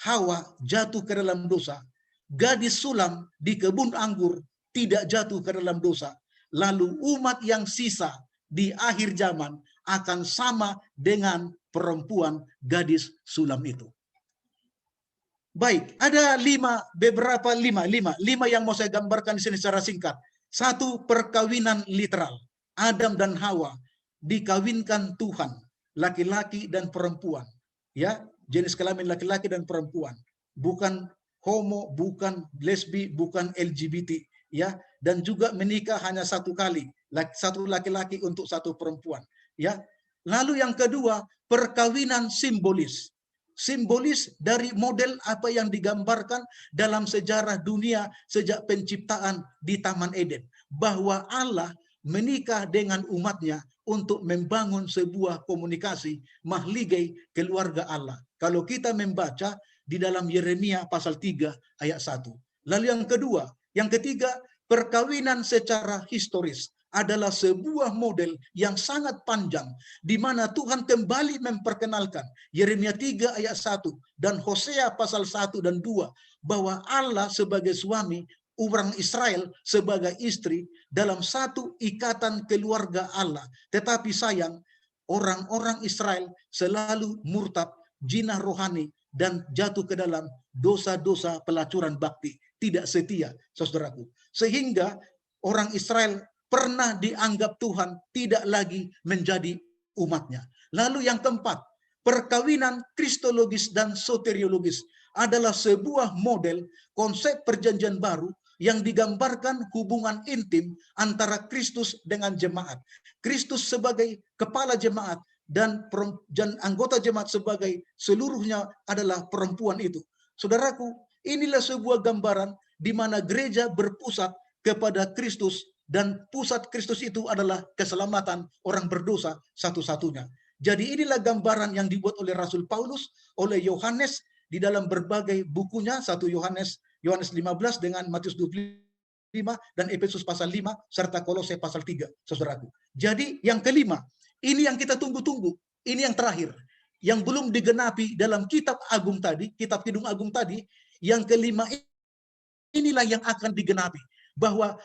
Hawa, jatuh ke dalam dosa. Gadis Sulam di kebun anggur tidak jatuh ke dalam dosa. Lalu umat yang sisa di akhir zaman akan sama dengan perempuan gadis Sulam itu. Baik, ada lima yang mau saya gambarkan di sini secara singkat. 1, perkawinan literal. Adam dan Hawa dikawinkan Tuhan, laki-laki dan perempuan. Ya, jenis kelamin laki-laki dan perempuan. Bukan homo, bukan lesbi, bukan LGBT, ya, dan juga menikah hanya 1 kali, 1 laki-laki untuk 1 perempuan, ya. Lalu yang kedua, perkawinan simbolis. Simbolis dari model apa yang digambarkan dalam sejarah dunia sejak penciptaan di Taman Eden, bahwa Allah menikah dengan umatnya untuk membangun sebuah komunikasi mahligai keluarga Allah. Kalau kita membaca di dalam Yeremia pasal 3 ayat 1. Lalu yang ketiga, perkawinan secara historis adalah sebuah model yang sangat panjang di mana Tuhan kembali memperkenalkan Yeremia 3 ayat 1 dan Hosea pasal 1 dan 2 bahwa Allah sebagai suami, orang Israel sebagai istri dalam satu ikatan keluarga Allah. Tetapi sayang, orang-orang Israel selalu murtad, jinah rohani, dan jatuh ke dalam dosa-dosa pelacuran bakti, tidak setia, saudaraku. Sehingga orang Israel pernah dianggap Tuhan tidak lagi menjadi umatnya. Lalu yang keempat, perkawinan kristologis dan soteriologis adalah sebuah model konsep perjanjian baru yang digambarkan hubungan intim antara Kristus dengan jemaat. Kristus sebagai kepala jemaat dan anggota jemaat sebagai seluruhnya adalah perempuan itu. Saudaraku, inilah sebuah gambaran di mana gereja berpusat kepada Kristus dan pusat Kristus itu adalah keselamatan orang berdosa satu-satunya. Jadi inilah gambaran yang dibuat oleh Rasul Paulus, oleh Yohanes di dalam berbagai bukunya, 1 Yohanes 15 dengan Matius 25 dan Efesus pasal 5 serta Kolose pasal 3, saudaraku. Jadi yang kelima, ini yang kita tunggu-tunggu, ini yang terakhir, yang belum digenapi dalam kitab agung tadi, kitab Kidung Agung tadi, yang kelima inilah yang akan digenapi, bahwa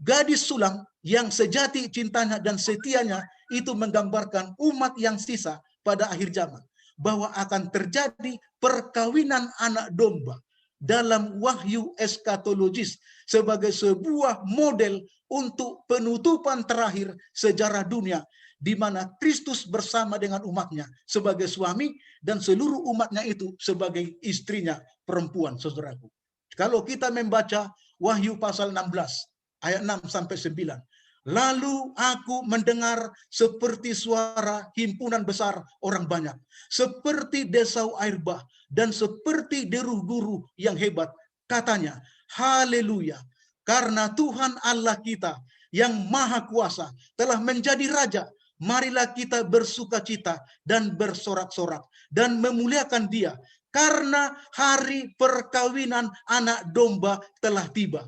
gadis Sulam yang sejati cintanya dan setianya itu menggambarkan umat yang sisa pada akhir zaman, bahwa akan terjadi perkawinan anak domba dalam wahyu eskatologis sebagai sebuah model untuk penutupan terakhir sejarah dunia, di mana Kristus bersama dengan umatnya sebagai suami dan seluruh umatnya itu sebagai istrinya perempuan, saudaraku. Kalau kita membaca Wahyu pasal 16 ayat 6 sampai 9. Lalu aku mendengar seperti suara himpunan besar orang banyak, seperti desau air bah, dan seperti deru guru yang hebat. Katanya, haleluya, karena Tuhan Allah kita yang maha kuasa telah menjadi raja. Marilah kita bersukacita dan bersorak-sorak dan memuliakan Dia, karena hari perkawinan anak domba telah tiba.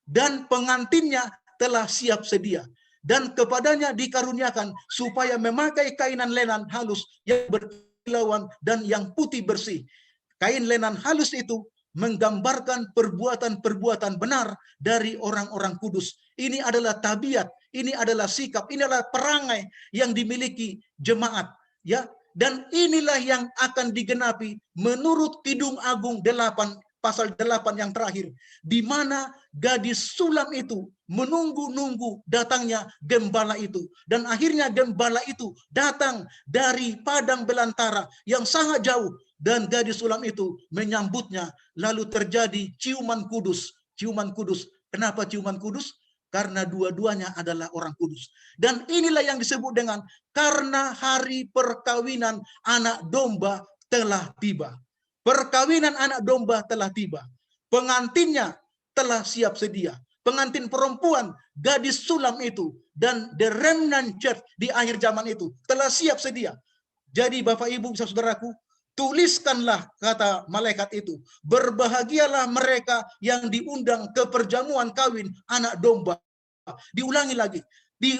Dan pengantinnya telah siap sedia, dan kepadanya dikaruniakan supaya memakai kainan lenan halus yang berkilauan dan yang putih bersih. Kain lenan halus itu menggambarkan perbuatan-perbuatan benar dari orang-orang kudus. Ini adalah tabiat, ini adalah sikap, ini adalah perangai yang dimiliki jemaat, ya. Dan inilah yang akan digenapi menurut Kidung Agung 8 pasal 8 yang terakhir, di mana gadis sulam itu menunggu-nunggu datangnya gembala itu. Dan akhirnya gembala itu datang dari padang belantara yang sangat jauh. Dan gadis sulam itu menyambutnya. Lalu terjadi ciuman kudus. Ciuman kudus. Kenapa ciuman kudus? Karena dua-duanya adalah orang kudus. Dan inilah yang disebut dengan karena hari perkawinan anak domba telah tiba. Perkawinan anak domba telah tiba. Pengantinnya telah siap sedia. Pengantin perempuan, gadis sulam itu, dan the remnant church di akhir zaman itu telah siap sedia. Jadi Bapak Ibu saudaraku, tuliskanlah, kata malaikat itu, berbahagialah mereka yang diundang ke perjamuan kawin anak domba. Diulangi lagi,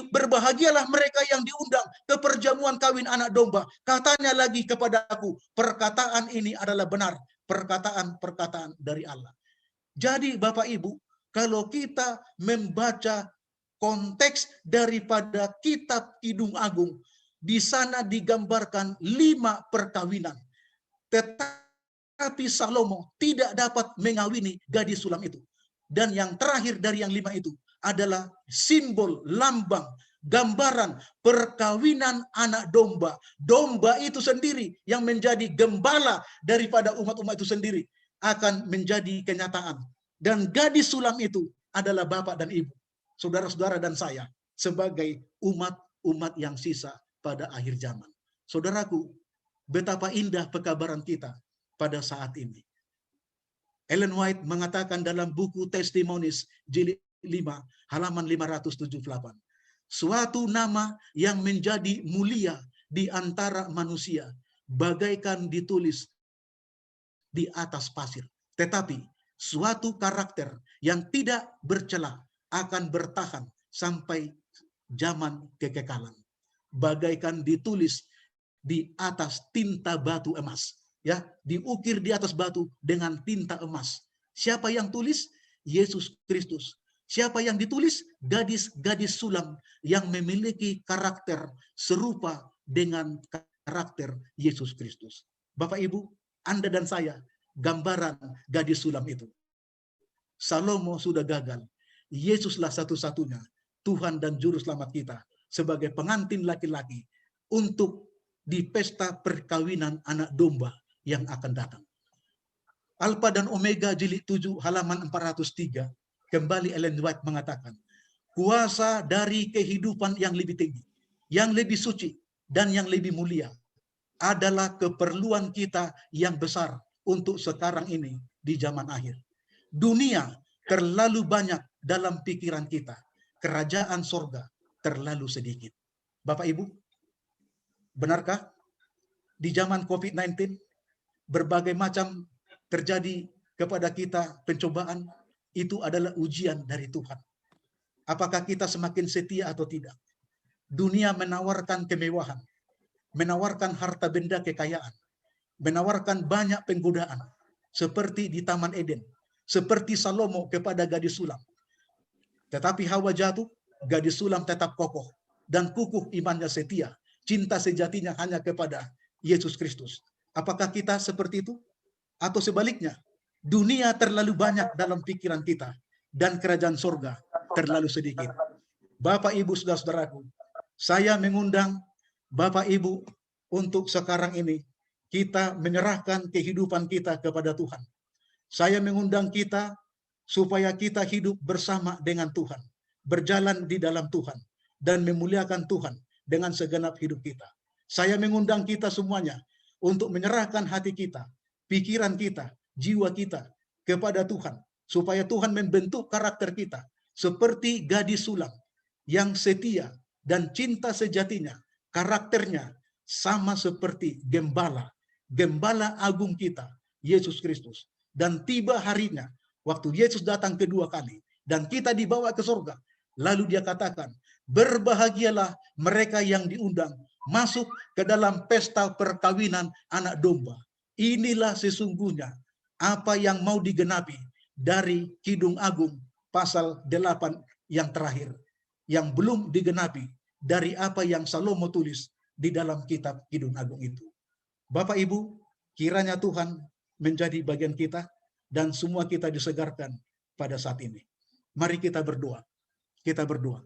berbahagialah mereka yang diundang ke perjamuan kawin anak domba. Katanya lagi kepadaku, perkataan ini adalah benar, perkataan-perkataan dari Allah. Jadi Bapak Ibu, kalau kita membaca konteks daripada kitab Kidung Agung, di sana digambarkan 5 perkawinan. Tetapi Salomo tidak dapat mengawini gadis sulam itu. Dan yang terakhir dari yang 5 itu adalah simbol, lambang, gambaran perkawinan anak domba. Domba itu sendiri yang menjadi gembala daripada umat-umat itu sendiri akan menjadi kenyataan. Dan gadis sulam itu adalah bapak dan ibu, saudara-saudara dan saya sebagai umat-umat yang sisa pada akhir zaman. Saudaraku, betapa indah pekabaran kita pada saat ini. Ellen White mengatakan dalam buku Testimonies jilid 5 halaman 578, suatu nama yang menjadi mulia di antara manusia bagaikan ditulis di atas pasir, tetapi suatu karakter yang tidak bercela akan bertahan sampai zaman kekekalan, bagaikan ditulis di atas tinta batu emas, ya, diukir di atas batu dengan tinta emas. Siapa yang tulis? Yesus Kristus. Siapa yang ditulis? Gadis-gadis sulam yang memiliki karakter serupa dengan karakter Yesus Kristus. Bapak Ibu, Anda dan saya gambaran gadis sulam itu. Salomo sudah gagal. Yesuslah satu-satunya Tuhan dan Juru Selamat kita sebagai pengantin laki-laki untuk di pesta perkawinan anak domba yang akan datang. Alfa dan Omega jilid 7 halaman 403, kembali Ellen White mengatakan, kuasa dari kehidupan yang lebih tinggi, yang lebih suci, dan yang lebih mulia adalah keperluan kita yang besar untuk sekarang ini di zaman akhir. Dunia terlalu banyak dalam pikiran kita. Kerajaan sorga terlalu sedikit. Bapak Ibu, benarkah di zaman COVID-19 berbagai macam terjadi kepada kita pencobaan? Itu adalah ujian dari Tuhan. Apakah kita semakin setia atau tidak? Dunia menawarkan kemewahan, menawarkan harta benda kekayaan, menawarkan banyak penggodaan, seperti di Taman Eden, seperti Salomo kepada gadis sulam. Tetapi Hawa jatuh, gadis sulam tetap kokoh, dan kukuh imannya setia, cinta sejatinya hanya kepada Yesus Kristus. Apakah kita seperti itu? Atau sebaliknya, dunia terlalu banyak dalam pikiran kita, dan kerajaan surga terlalu sedikit. Bapak, Ibu, saudara-saudaraku, saya mengundang Bapak Ibu untuk sekarang ini kita menyerahkan kehidupan kita kepada Tuhan. Saya mengundang kita supaya kita hidup bersama dengan Tuhan, berjalan di dalam Tuhan, dan memuliakan Tuhan dengan segenap hidup kita. Saya mengundang kita semuanya untuk menyerahkan hati kita, pikiran kita, jiwa kita kepada Tuhan, supaya Tuhan membentuk karakter kita seperti gadis sulam yang setia dan cinta sejatinya. Karakternya sama seperti gembala agung kita, Yesus Kristus. Dan tiba harinya, waktu Yesus datang kedua kali, dan kita dibawa ke surga. Lalu dia katakan, berbahagialah mereka yang diundang masuk ke dalam pesta perkawinan anak domba. Inilah sesungguhnya apa yang mau digenapi dari Kidung Agung pasal 8 yang terakhir, yang belum digenapi dari apa yang Salomo tulis di dalam kitab Kidung Agung itu. Bapak Ibu, kiranya Tuhan menjadi bagian kita, dan semua kita disegarkan pada saat ini. Mari kita berdoa. Kita berdoa.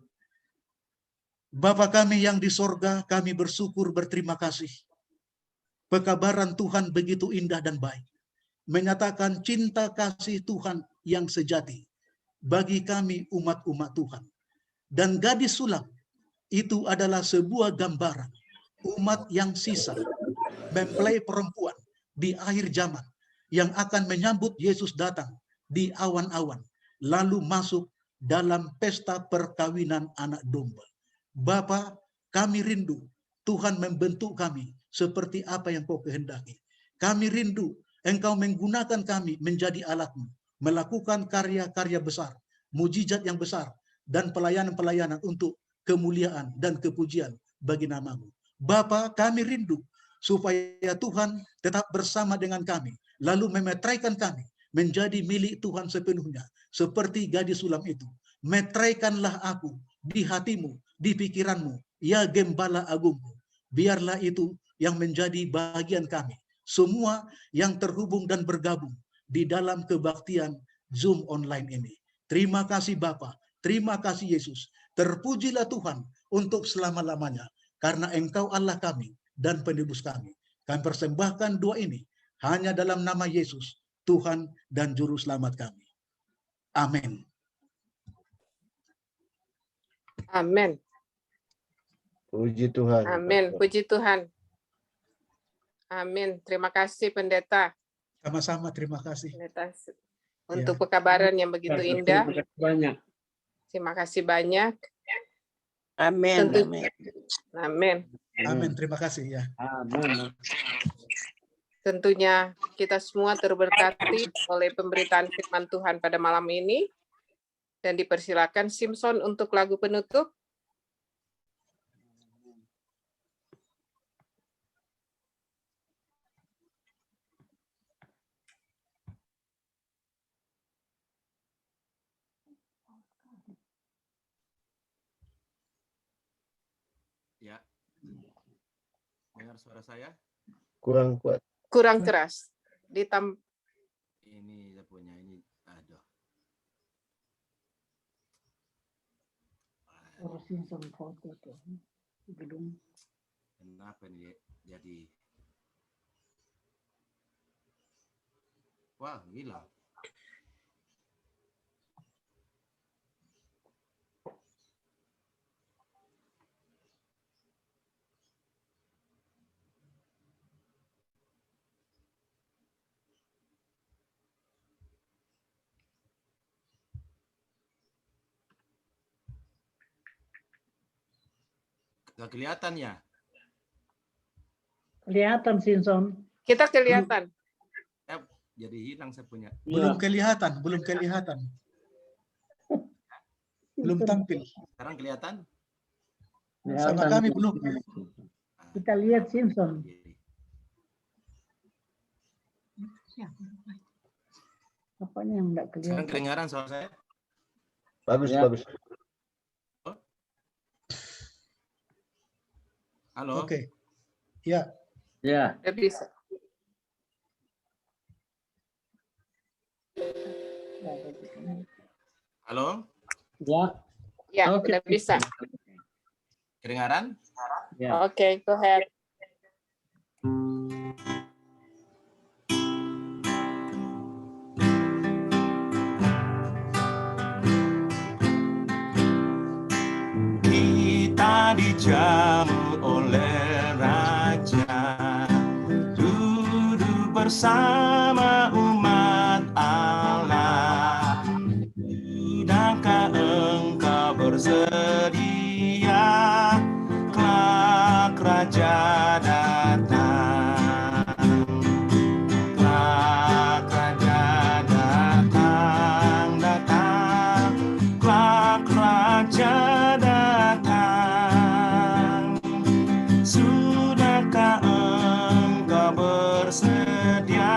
Bapa kami yang di sorga, kami bersyukur, berterima kasih. Pekabaran Tuhan begitu indah dan baik. Menyatakan cinta kasih Tuhan yang sejati bagi kami umat-umat Tuhan. Dan gadis sulam itu adalah sebuah gambaran umat yang sisa, mempelai perempuan di akhir zaman yang akan menyambut Yesus datang di awan-awan, lalu masuk dalam pesta perkawinan anak domba. Bapa, kami rindu Tuhan membentuk kami seperti apa yang Kau kehendaki. Kami rindu Engkau menggunakan kami menjadi alat-Mu, melakukan karya-karya besar, mujizat yang besar, dan pelayanan-pelayanan untuk kemuliaan dan kepujian bagi nama-Mu. Bapa, kami rindu supaya Tuhan tetap bersama dengan kami, lalu memetraikan kami menjadi milik Tuhan sepenuhnya, seperti gadis sulam itu. Metraikanlah aku di hatimu, di pikiranmu, ya Gembala Agungku. Biarlah itu yang menjadi bagian kami, semua yang terhubung dan bergabung di dalam kebaktian Zoom online ini. Terima kasih Bapa, terima kasih Yesus. Terpujilah Tuhan untuk selama-lamanya, karena Engkau Allah kami dan penebus kami. Kami persembahkan doa ini hanya dalam nama Yesus, Tuhan dan Juru Selamat kami. Amin. Amin. Puji Tuhan. Amin. Puji Tuhan. Amin. Terima kasih Pendeta. Sama-sama, terima kasih. Pendeta untuk pekabaran yang begitu indah. Terima kasih banyak. Terima kasih banyak. Amin. Tentu- Amin. Amin. Amin, terima kasih ya. Amin. Tentunya kita semua terberkati oleh pemberitaan firman Tuhan pada malam ini. Dan dipersilakan Simpson untuk lagu penutup. Ya. Dengar suara saya? Kurang kuat. Kurang keras. Ini saya punya ini. Aduh. Kenapa ini jadi? Wah, gila. Gak kelihatan ya? Kelihatan Simpson. Kita kelihatan. Jadi hilang saya punya. Belum kelihatan, belum kelihatan. Belum tampil. Sekarang kelihatan? Sama kami belum. Kita lihat Simpson. Apanya yang enggak Sekarang kelihatan? kedengaran suara saya? Bagus, Ya. bagus. Halo? Oke. Ya, Ya. Udah bisa. Halo? Ya. Ya, Oke. udah bisa. Kedengaran? Ya. Oke, go ahead. Kita dijamu oleh Raja, duduk bersama umat Allah. Sudahkah engkau bersedia? Kelak Raja datang. Kelak Raja datang, datang. Kelak Raja datang. Sudahkah engkau bersedia?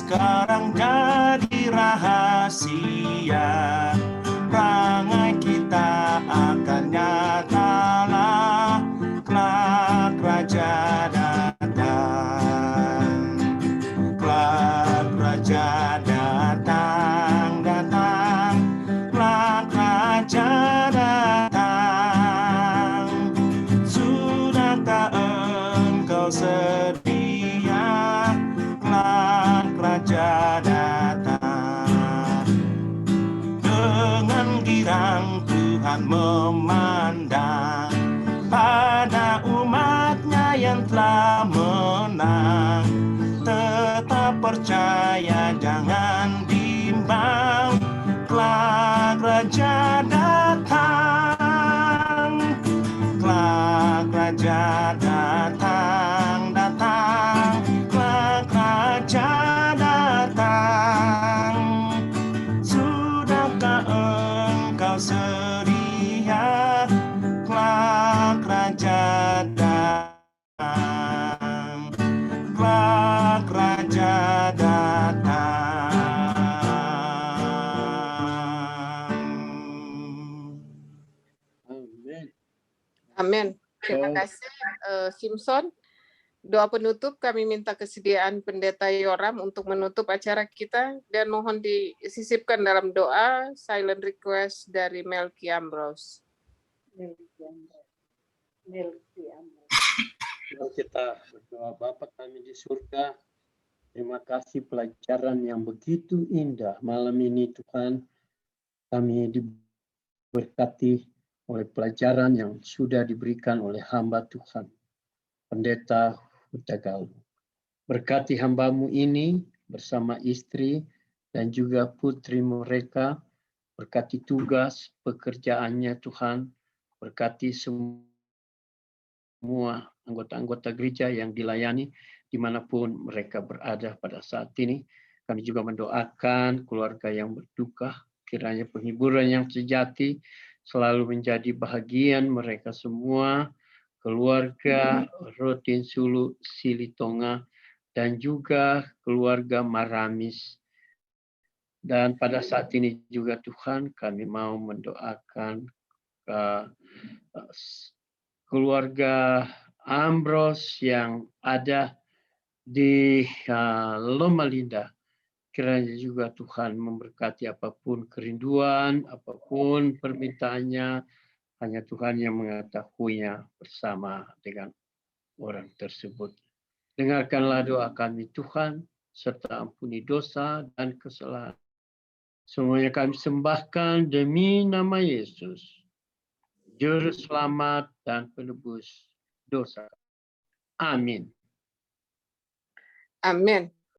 sekarang jadi rahasia. Perangai kita akan nyatalah kelak Raja datang. Kelak Raja datang, datang. Kelak Raja datang. Sudahkah engkau sedia? Kelak Raja datang. Dengan girang Tuhan memandang pada umatnya yang telah menang. Tetap percaya, jangan bimbang, kelak Raja datang. Kelak Raja datang, datang. Kelak Raja datang. Sudahkah engkau sedia? Kelak Raja datang. Kelak Raja datang. Amin. Amin. Terima Oh. kasih Simpson. Doa penutup kami minta kesediaan Pendeta Yoram untuk menutup acara kita dan mohon disisipkan dalam doa silent request dari Melky Ambrose. Mari kita berdoa. Bapa kami di surga, terima kasih pelajaran yang begitu indah malam ini Tuhan. Kami diberkati oleh pelajaran yang sudah diberikan oleh hamba Tuhan, Pendeta Huta Galung. Berkati hambamu ini bersama istri dan juga putri mereka. Berkati tugas pekerjaannya Tuhan. Berkati semua anggota-anggota gereja yang dilayani dimanapun mereka berada pada saat ini. Kami juga mendoakan keluarga yang berduka. Kiranya penghiburan yang sejati selalu menjadi bahagian mereka semua. Keluarga Rotin Sulu Silitonga dan juga keluarga Maramis. Dan pada saat ini juga Tuhan kami mau mendoakan keluarga Ambrose yang ada di Loma Linda. Kiranya juga Tuhan memberkati apapun kerinduan, apapun permintaannya, hanya Tuhan yang mengetahuinya bersama dengan orang tersebut. Dengarkanlah doa kami Tuhan, serta ampuni dosa dan kesalahan. Semuanya kami sembahkan demi nama Yesus, Juru Selamat dan Penebus dosa. Amin. Amin.